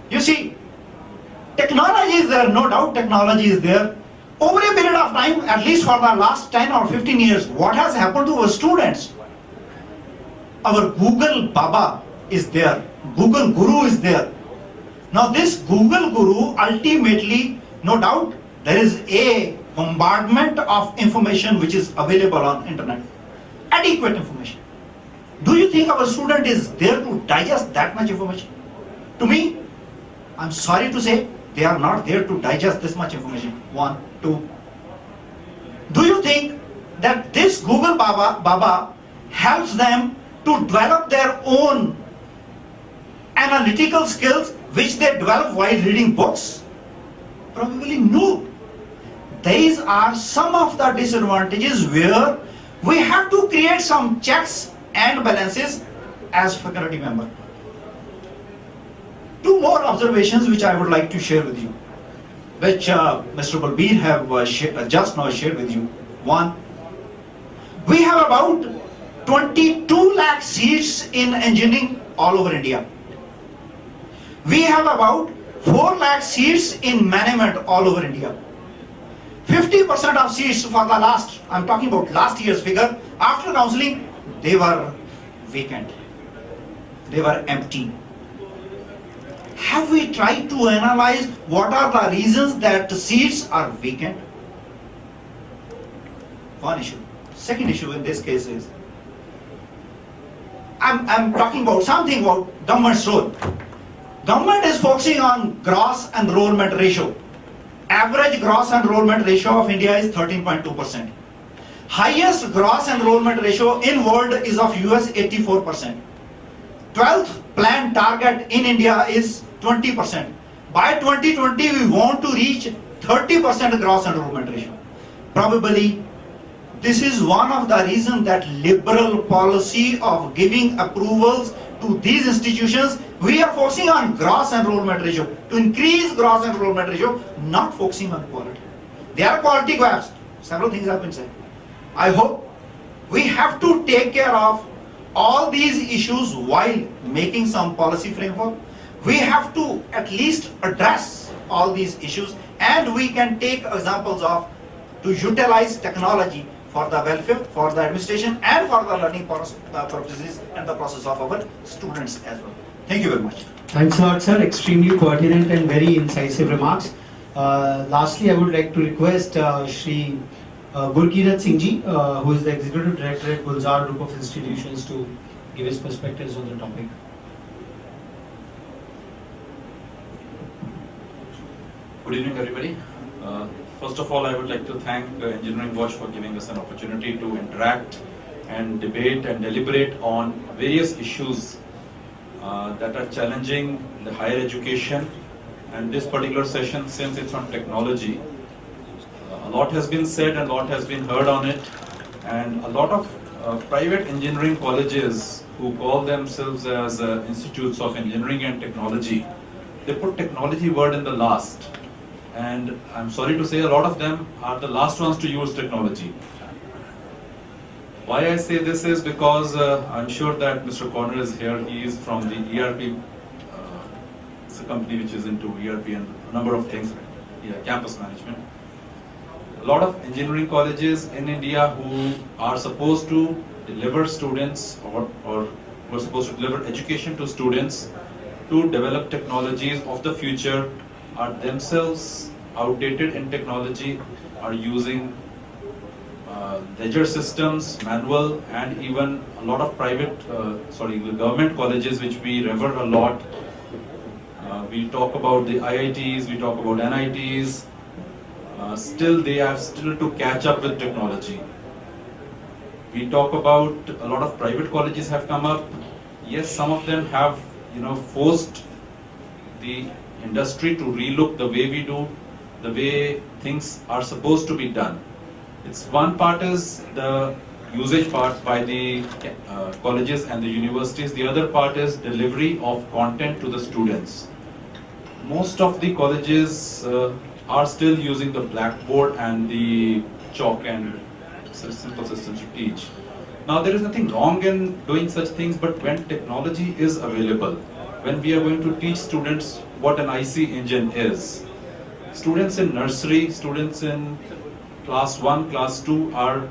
You see, technology is there, no doubt technology is there. Over a period of time, at least for the last 10 or 15 years, what has happened to our students? Our Google Baba is there, Google Guru is there. Now this Google Guru, ultimately, no doubt, there is a bombardment of information which is available on internet. Adequate information. Do you think our student is there to digest that much information? To me, I'm sorry to say, they are not there to digest this much information. One, two. Do you think that this Google Baba helps them to develop their own analytical skills which they develop while reading books? Probably no. These are some of the disadvantages where we have to create some checks and balances as faculty member. Two more observations which I would like to share with you, which Mr. Balbir have just now shared with you. One, we have about 22 lakh seats in engineering all over India. We have about 4 lakh seats in management all over India. 50% of seats for the last, I'm talking about last year's figure, after counseling, they were vacant. They were empty. Have we tried to analyze what are the reasons that seats are vacant? one issue. Second issue in this case is, I'm talking about something about government's role. Government is focusing on gross enrollment ratio. Average gross enrollment ratio of India is 13.2%. Highest gross enrollment ratio in world is of US 84%. 12th planned target in India is 20%. By 2020 we want to reach 30% gross enrollment ratio. Probably this is one of the reasons that liberal policy of giving approvals to these institutions, we are focusing on gross enrollment ratio, to increase gross enrollment ratio, not focusing on quality. There are quality gaps. Several things have been said. I hope we have to take care of all these issues while making some policy framework. We have to at least address all these issues, and we can take examples of to utilize technology for the welfare, for the administration, and for the learning purposes and the process of our students as well. Thank you very much. Thanks a lot, sir. Extremely pertinent and very incisive remarks. Lastly, I would like to request Shri Gurkirat Singh ji, who is the Executive Director at Gulzar Group of Institutions, to give his perspectives on the topic. Good evening, everybody. First of all, I would like to thank Engineering Watch for giving us an opportunity to interact and debate and deliberate on various issues that are challenging the higher education. And this particular session, since it's on technology, a lot has been said and a lot has been heard on it. And a lot of private engineering colleges who call themselves as institutes of engineering and technology, they put technology word in the last. And I'm sorry to say, a lot of them are the last ones to use technology. Why I say this is because I'm sure that Mr. Corner is here. He is from the ERP. It's a company which is into ERP and a number of things, campus management. A lot of engineering colleges in India who are supposed to deliver students or were supposed to deliver education to students to develop technologies of the future are themselves outdated in technology, are using ledger systems, manual, and even a lot of government colleges which we revere a lot. We talk about the IITs, we talk about NITs. Still, they have to catch up with technology. We talk about a lot of private colleges have come up. Yes, some of them have, forced the industry to relook the way we do, the way things are supposed to be done. It's one part is the usage part by the colleges and the universities. The other part is delivery of content to the students. Most of the colleges are still using the blackboard and the chalk and simple systems to teach. Now, there is nothing wrong in doing such things, but when technology is available, when we are going to teach students what an IC engine is, students in nursery, students in class 1, class 2 are,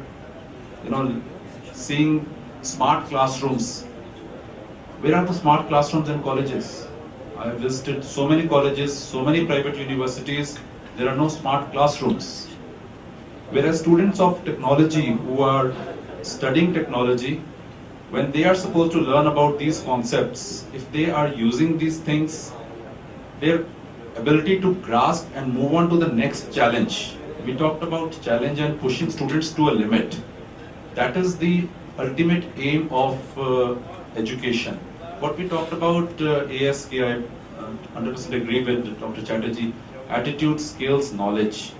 seeing smart classrooms. Where are the smart classrooms in colleges? I have visited so many colleges, so many private universities, there are no smart classrooms. Whereas students of technology who are studying technology, when they are supposed to learn about these concepts, if they are using these things, their ability to grasp and move on to the next challenge. We talked about challenge and pushing students to a limit. That is the ultimate aim of education. What we talked about ASK, I 100% agree with Dr. Chatterjee, attitude, skills, knowledge.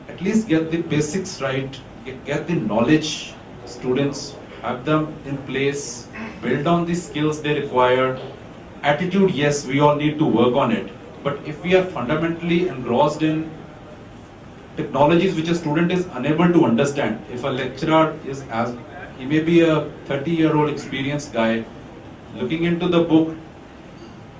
At least get the basics right, get the knowledge, students have them in place, build on the skills they require. Attitude, yes, we all need to work on it. But if we are fundamentally engrossed in technologies which a student is unable to understand, if a lecturer is he may be a 30-year-old experienced guy, looking into the book,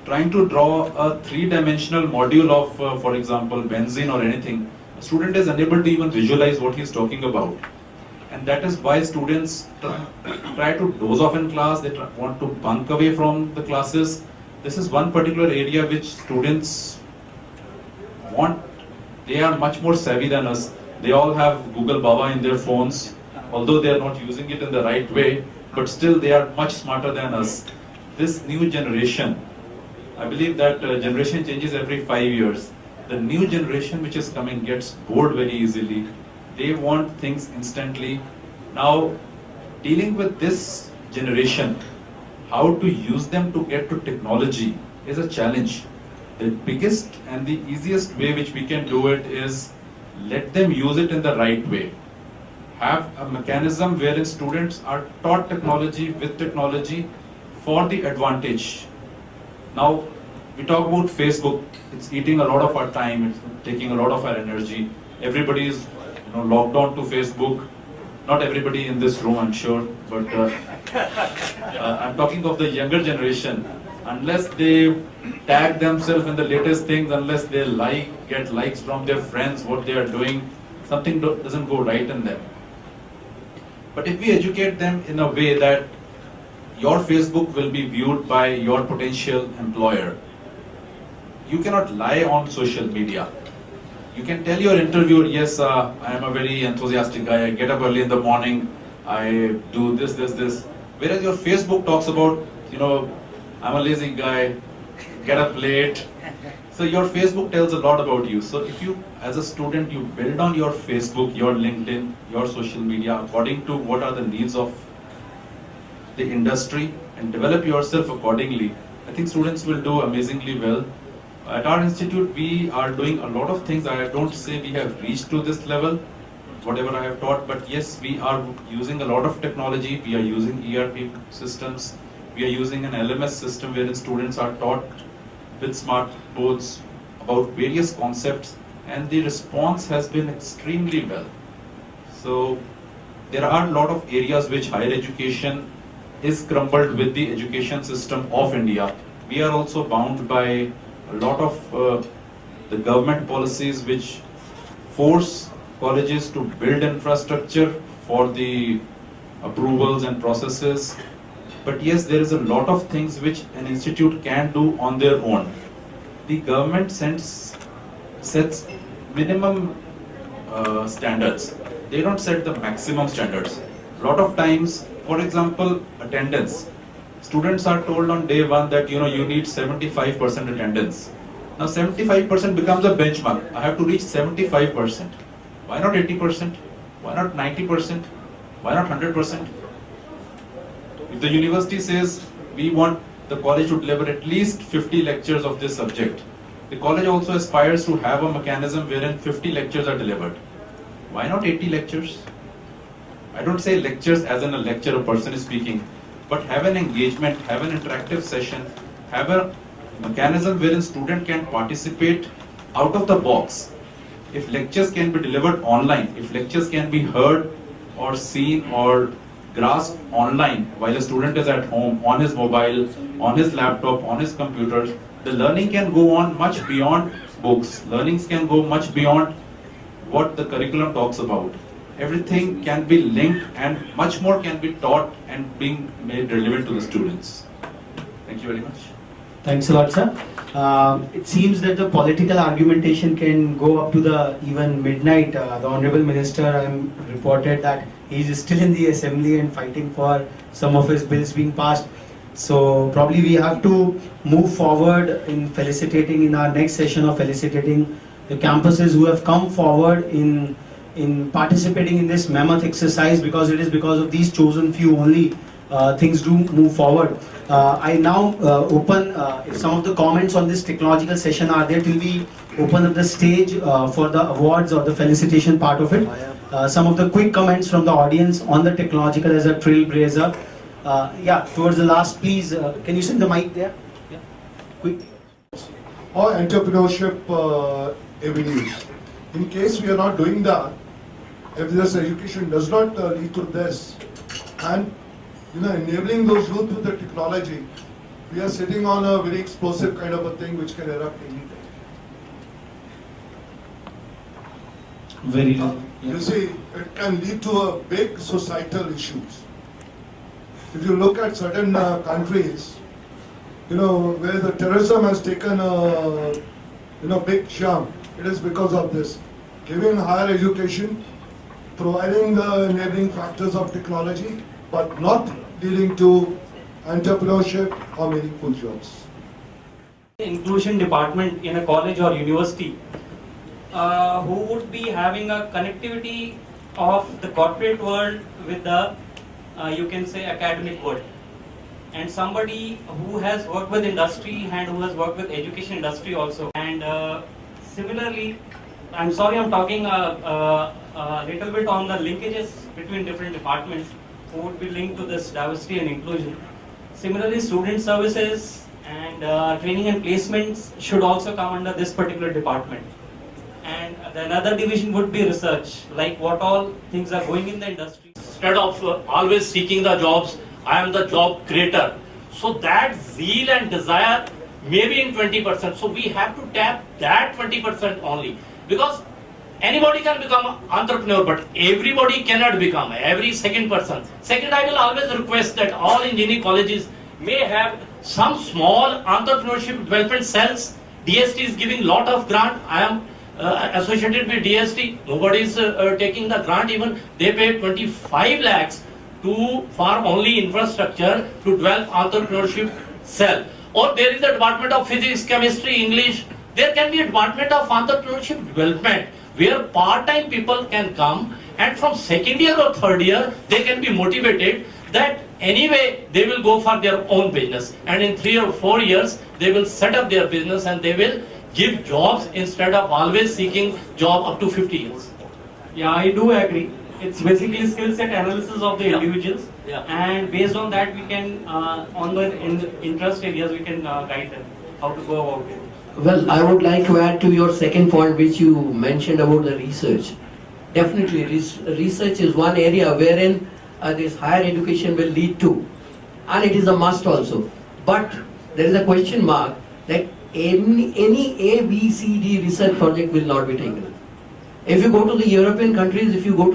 trying to draw a three-dimensional module of, for example, benzene or anything, a student is unable to even visualize what he's talking about. And that is why students try to doze off in class, they want to bunk away from the classes. This is one particular area which students want. They are much more savvy than us. They all have Google Baba in their phones, although they are not using it in the right way, but still they are much smarter than us. This new generation, I believe that generation changes every 5 years. The new generation which is coming gets bored very easily. They want things instantly. Now, dealing with this generation, how to use them to get to technology is a challenge. The biggest and the easiest way which we can do it is let them use it in the right way. Have a mechanism wherein students are taught technology with technology for the advantage. Now, we talk about Facebook, it's eating a lot of our time, it's taking a lot of our energy. Everybody is logged on to Facebook. Not everybody in this room, I'm sure, but I'm talking of the younger generation. Unless they tag themselves in the latest things, unless they get likes from their friends, what they are doing, something doesn't go right in them. But if we educate them in a way that your Facebook will be viewed by your potential employer, you cannot lie on social media. You can tell your interviewer, yes, I am a very enthusiastic guy, I get up early in the morning, I do this. Whereas your Facebook talks about, I'm a lazy guy, get up late. So your Facebook tells a lot about you. So if you, as a student, you build on your Facebook, your LinkedIn, your social media according to what are the needs of the industry and develop yourself accordingly, I think students will do amazingly well. At our institute, we are doing a lot of things. I don't say we have reached to this level, whatever I have taught, but yes, we are using a lot of technology. We are using ERP systems. We are using an LMS system wherein students are taught with smart boards about various concepts, and the response has been extremely well. So there are a lot of areas which higher education is crumbled with the education system of India. We are also bound by a lot of the government policies which force colleges to build infrastructure for the approvals and processes. But yes, there is a lot of things which an institute can do on their own. The government sets minimum standards. They don't set the maximum standards. A lot of times, for example, attendance. Students are told on day one that you need 75% attendance. Now 75% becomes a benchmark. I have to reach 75%. Why not 80%? Why not 90%? Why not 100%? If the university says we want the college to deliver at least 50 lectures of this subject, the college also aspires to have a mechanism wherein 50 lectures are delivered. Why not 80 lectures? I don't say lectures as in a lecture a person is speaking, but have an engagement, have an interactive session, have a mechanism wherein student can participate out of the box. If lectures can be delivered online, if lectures can be heard or seen or grasped online while a student is at home, on his mobile, on his laptop, on his computer, the learning can go on much beyond books. Learnings can go much beyond what the curriculum talks about. Everything can be linked and much more can be taught and being made relevant to the students. Thank you very much. Thanks a lot, sir. It seems that the political argumentation can go up to the even midnight. The Honorable Minister reported that he is still in the assembly and fighting for some of his bills being passed. So probably we have to move forward in felicitating in our next session of felicitating the campuses who have come forward in participating in this mammoth exercise, because it is because of these chosen few only things do move forward. I now open, if some of the comments on this technological session are there, till we open up the stage for the awards or the felicitation part of it. Some of the quick comments from the audience on the technological as a trailblazer. Yeah, towards the last, please, can you send the mic there? Yeah, quick. Or entrepreneurship avenues. In case we are not doing that, if this education does not lead to this, and enabling those youth with the technology, we are sitting on a very explosive kind of a thing which can erupt anytime. Very good. You see, it can lead to a big societal issues. If you look at certain countries, where the terrorism has taken a big jump, it is because of this. giving higher education, providing the enabling factors of technology, but not leading to entrepreneurship or meaningful jobs. Inclusion department in a college or university who would be having a connectivity of the corporate world with the you can say academic world, and somebody who has worked with industry and who has worked with education industry also. And similarly, I'm sorry, I'm talking a little bit on the linkages between different departments who would be linked to this diversity and inclusion. Similarly, student services and training and placements should also come under this particular department. And another division would be research, like what all things are going in the industry. Instead of always seeking the jobs, I am the job creator. So that zeal and desire may be in 20%. So we have to tap that 20% only. Because anybody can become an entrepreneur, but everybody cannot become, every second person. Second, I will always request that all engineering colleges may have some small entrepreneurship development cells. DST is giving lot of grant. I am associated with DST. Nobody is taking the grant even. They pay 25 lakhs to farm only infrastructure to develop entrepreneurship cell. Or there is a department of physics, chemistry, English. There can be a department of entrepreneurship development where part-time people can come, and from second year or third year they can be motivated that anyway they will go for their own business, and in 3 or 4 years they will set up their business and they will give jobs instead of always seeking job up to 50 years. Yeah, I do agree. It's basically skill set analysis of the Yeah. individuals, Yeah. and based on that we can, on the interest areas, we can guide them how to go about it. Well, I would like to add to your second point which you mentioned about the research. Definitely, research is one area wherein this higher education will lead to, and it is a must also. But there is a question mark that any A, B, C, D research project will not be taken. If you go to the European countries, if you go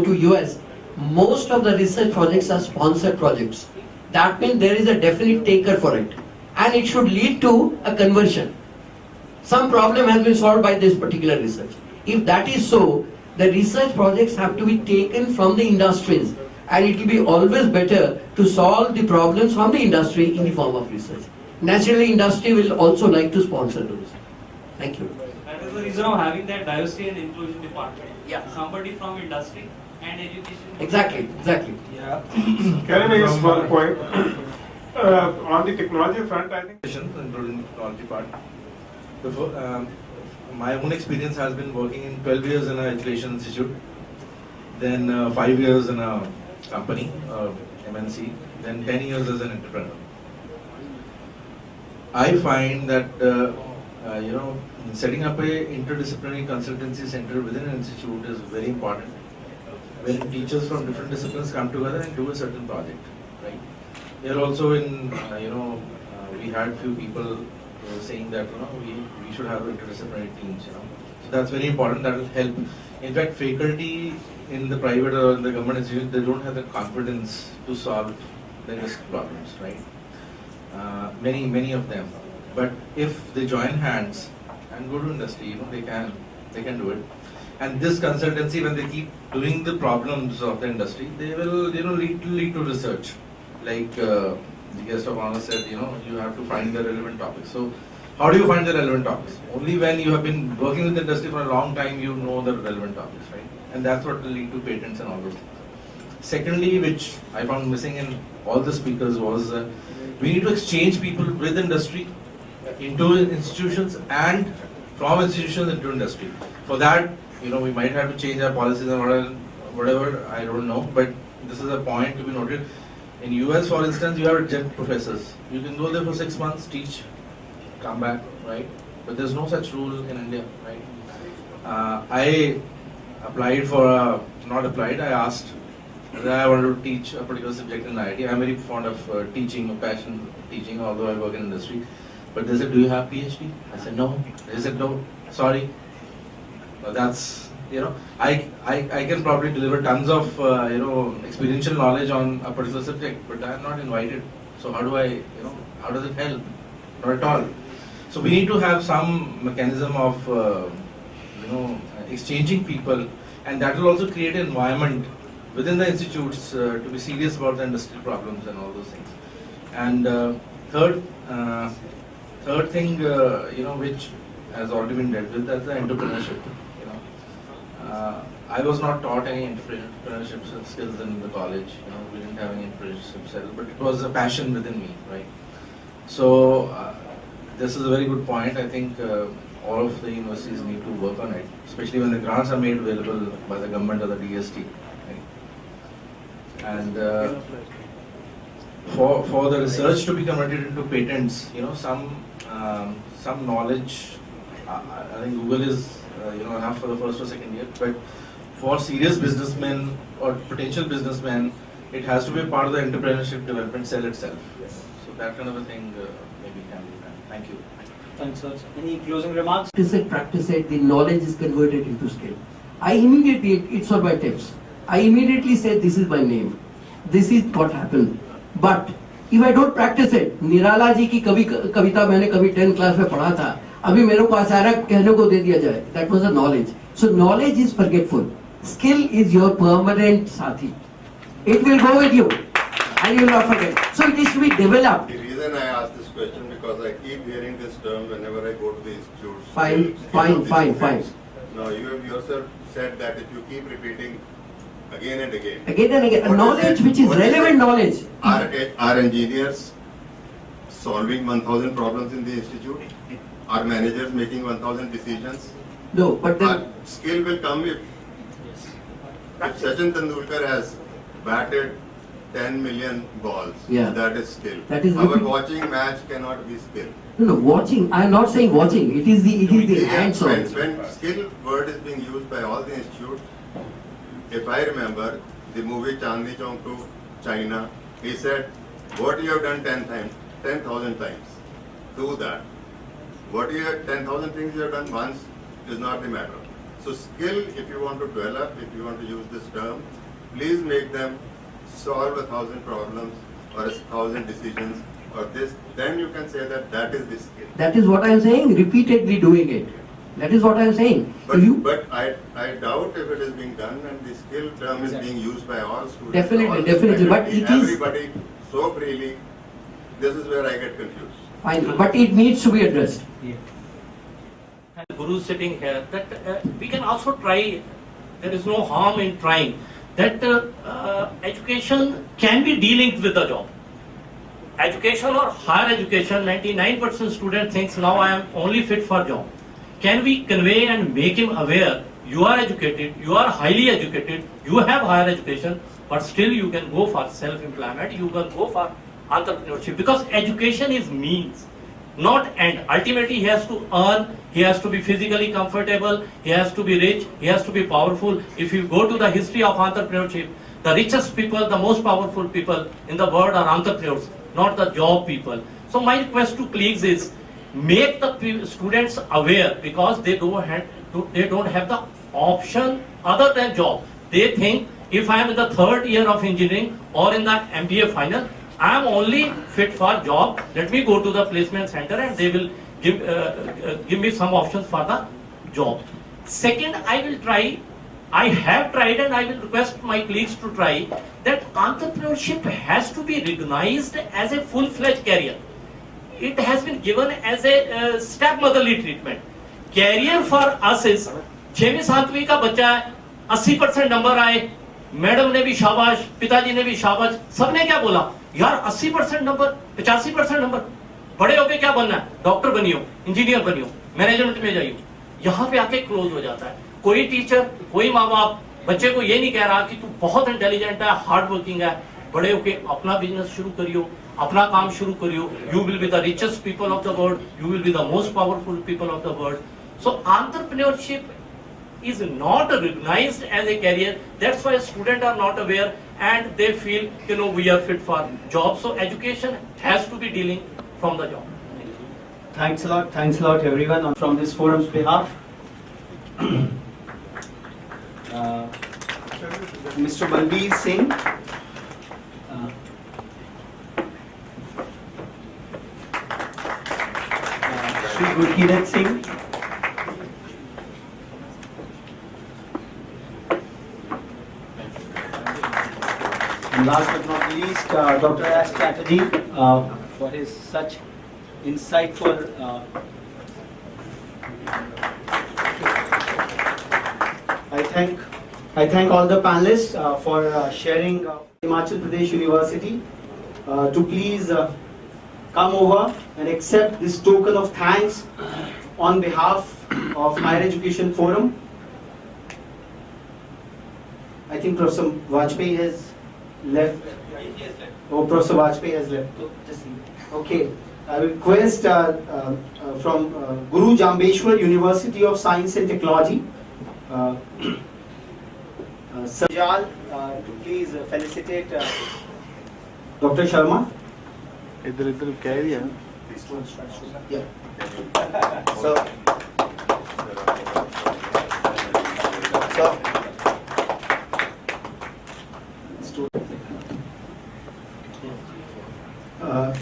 to US, most of the research projects are sponsored projects. That means there is a definite taker for it, and it should lead to a conversion. Some problem has been solved by this particular research. If that is so, the research projects have to be taken from the industries, and it will be always better to solve the problems from the industry in the form of research. Naturally, industry will also like to sponsor those. Thank you. That is the reason of having that diversity and inclusion department. Yeah. Somebody from industry and education. Exactly. Yeah. Can I make a small point? On the technology front, I think including technology part. My own experience has been working in 12 years in an education institute, then 5 years in a company, MNC, then 10 years as an entrepreneur. I find that setting up a interdisciplinary consultancy center within an institute is very important. When teachers from different disciplines come together and do a certain project, right? Here also in we had few people saying that we should have interdisciplinary teams. So that's very important. That will help. In fact, faculty in the private or in the government institute, they don't have the confidence to solve the risk problems, right? Many of them. But if they join hands and go to industry, they can do it. And this consultancy, when they keep doing the problems of the industry, they will lead to research. Like the guest of honor said, you have to find the relevant topics. So how do you find the relevant topics? Only when you have been working with the industry for a long time, you know the relevant topics, right? And that's what will lead to patents and all those things. Secondly, which I found missing in all the speakers was we need to exchange people with industry into institutions and from institutions into industry. For that, we might have to change our policies and whatever, I don't know, but this is a point to be noted. In US, for instance, you have adjunct professors. You can go there for 6 months, teach, come back, right? But there's no such rule in India, right? I applied for I asked whether I wanted to teach a particular subject in IIT. I'm very fond of teaching, a passion teaching, although I work in industry. But they said, do you have PhD? I said, no. They said, no, sorry. That's, I can probably deliver tons of, experiential knowledge on a particular subject, but I am not invited. So how does it help? Not at all. So we need to have some mechanism of, exchanging people, and that will also create an environment within the institutes to be serious about the industrial problems and all those things. And third thing, which has already been dealt with, that's the entrepreneurship. I was not taught any entrepreneurship skills in the college. We didn't have any entrepreneurship skills, but it was a passion within me, right? So this is a very good point. I think all of the universities need to work on it, especially when the grants are made available by the government or the DST. Right? And for the research to be converted into patents, some knowledge. I think Google is enough for the first or second year, but for serious businessmen or potential businessmen, it has to be a part of the entrepreneurship development cell itself. So that kind of a thing maybe can be done. Thank you. Thanks, sir. Any closing remarks? Practice it, the knowledge is converted into skill. I immediately, it's on my tips. I immediately said, this is my name. This is what happened. But if I don't practice it, Nirala ji की कविता मैंने कभी 10th class में पढ़ा था. अभी मेरे को अचानक कहने को दे दिया जाए. That was a knowledge. So knowledge is forgetful. Skill is your permanent साथी. It will go with you, and you will not forget. So it is to be developed. The reason I ask this question because I keep hearing this term whenever I go to the institutes. Fine. Now you have yourself said that if you keep repeating again and again. Again and again, knowledge which is relevant knowledge. Are engineers solving 1,000 problems in the institute? Are managers making 1,000 decisions? No, but then Skill will come if Sachin Tendulkar has batted 10 million balls. Yeah. That is skill. That is Our watching match cannot be skill. No, watching. I am not saying watching. It is the hands-on. When skill word is being used by all the institutes, if I remember the movie Chandni Chowk to China, he said, what you have done 10,000 times, do that. What you have 10,000 things you have done once is not the matter. So skill, if you want to develop, if you want to use this term, please make them solve 1,000 problems or 1,000 decisions or this, then you can say that that is the skill. That is what I am saying, repeatedly doing it. That is what I am saying. But I doubt if it is being done and the skill term is being used by all students. Definitely. But it is everybody so freely, this is where I get confused. fine. But it needs to be addressed. Guru sitting here, that we can also try, there is no harm in trying, that education can be de-linked with the job. Education or higher education, 99% student thinks now I am only fit for job. Can we convey and make him aware, you are educated, you are highly educated, you have higher education, but still you can go for self-employment, you can go for entrepreneurship, because education is means, not end. Ultimately he has to earn, he has to be physically comfortable, he has to be rich, he has to be powerful. If you go to the history of entrepreneurship, the richest people, the most powerful people in the world are entrepreneurs, not the job people. So my request to colleagues is, make the students aware, because they don't have the option other than job. They think, if I am in the 3rd year of engineering or in the MBA final, I am only fit for job. Let me go to the placement center and they will give me some options for the job. Second, I have tried and I will request my colleagues to try, that entrepreneurship has to be recognized as a full-fledged career. It has been given as a stepmotherly treatment. Career for us is 6वीं 7वीं का बच्चा है, 80% number आए, madam ने भी शाबाश, पिताजी ने भी शाबाश, सबने क्या बोला, यार 80% नंबर, 85% नंबर, बड़े होके क्या बनना है, डॉक्टर बनियो, इंजीनियर बनियो, मैनेजमेंट में जाइयो. यहाँ पे आके क्लोज हो जाता है. कोई टीचर, कोई माँ बाप बच्चे को ये नहीं कह रहा कि तू बहुत इंटेलिजेंट है, हार्ड वर्किंग है, बड़े होके अपना बिजनेस शुरू करियो, अपना काम शुरू करियो. You will be the richest people of the world, you will be the most powerful people of the world. So entrepreneurship is not recognized as a career. That's why students are not aware and they feel, we are fit for job. So education has to be dealing from the job. Thanks a lot everyone from this forum's behalf. Mr. Balbir Singh, Shri Gurkirat Singh, And last but not least, Dr. S. Chatterjee for his such insightful I thank all the panelists for sharing Himachal Pradesh University to please come over and accept this token of thanks on behalf of Higher Education Forum. I think Professor Vajpayee has left. Oh, Professor Vajpayee has left. Oh, just okay. I request from Guru Jambeshwar University of Science and Technology, Sajal, to please felicitate Dr. Sharma. इधर इधर कह दिया Yeah. So,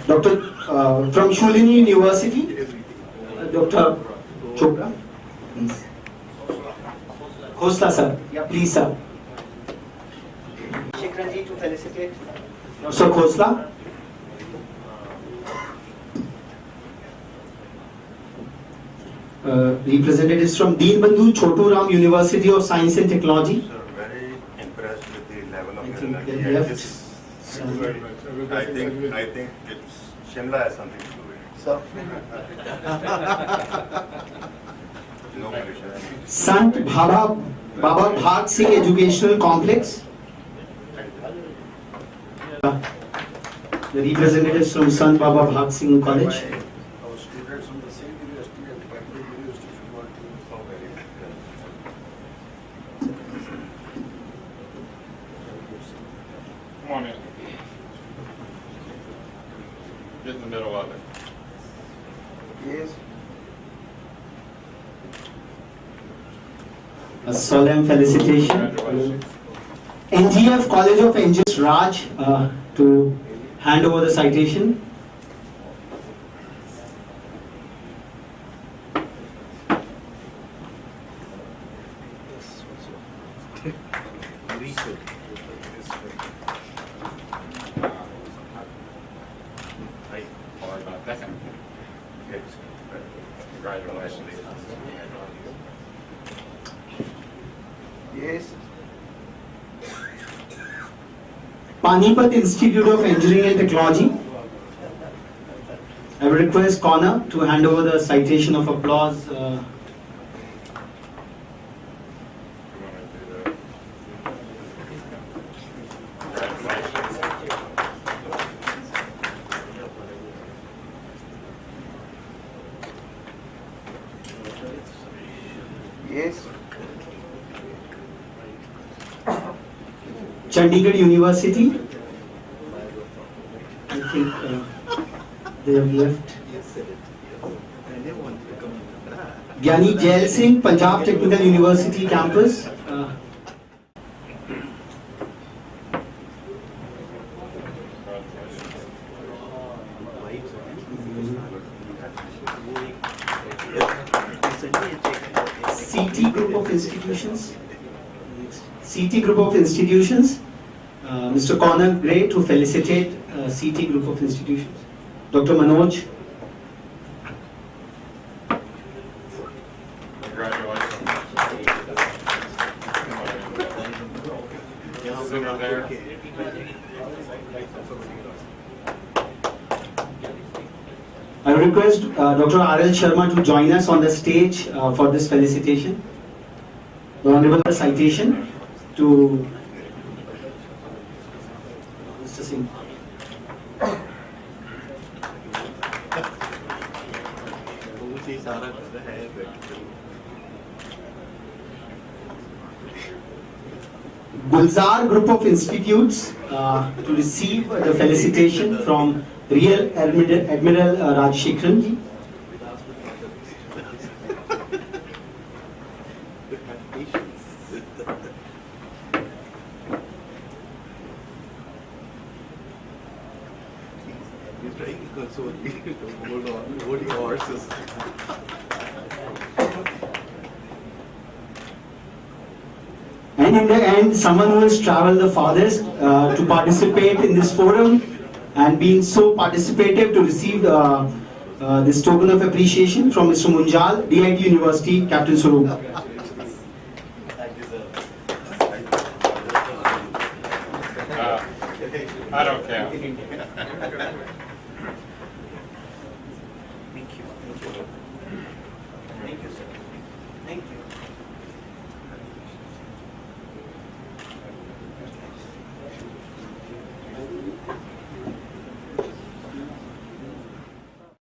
Dr. From Shulini University, Dr. Chopra. Khosla sir. Yeah, please sir. Shekranji to felicitate Dr. Khosla. Representatives from Deenbandhu Chotu Ram University of Science and Technology. Sir, very impressed with the level of I your think energy. they and left. this- I think it's Shimla has something to do with it. So, No pressure. Sant Baba Bhag Singh Educational Complex. The representatives from Sant Baba Bhag Singh College. our students from the same university and Catholic University should want to Come on in. Get in the middle of it. Yes. A solemn felicitation. Congratulations. NGF College of Engineers Raj to hand over the citation. Sorry about that. Congratulations. Yes. Panipat Institute of Engineering and Technology. I will request Connor to hand over the citation of applause. Yes. Chandigarh University. I think they have left. Gyani Jail Singh, Punjab Technical University campus. CT Group of Institutions. CT Group of Institutions. Mr. Connor Gray to felicitate CT Group of Institutions. Dr. Manoj. Congratulations. Sit over there. I request Dr. R.L. Sharma to join us on the stage for this felicitation. The Honorable citation to Mr. Singh. Gulzar Group of Institutes to receive the felicitation from Real Admiral Rajshekharan ji. And in the end, someone who has traveled the farthest to participate in this forum and been so participative to receive this token of appreciation from Mr. Munjal, DIT University, Captain Swaroop. I don't care. Thank you. Thank you, sir. Thank you.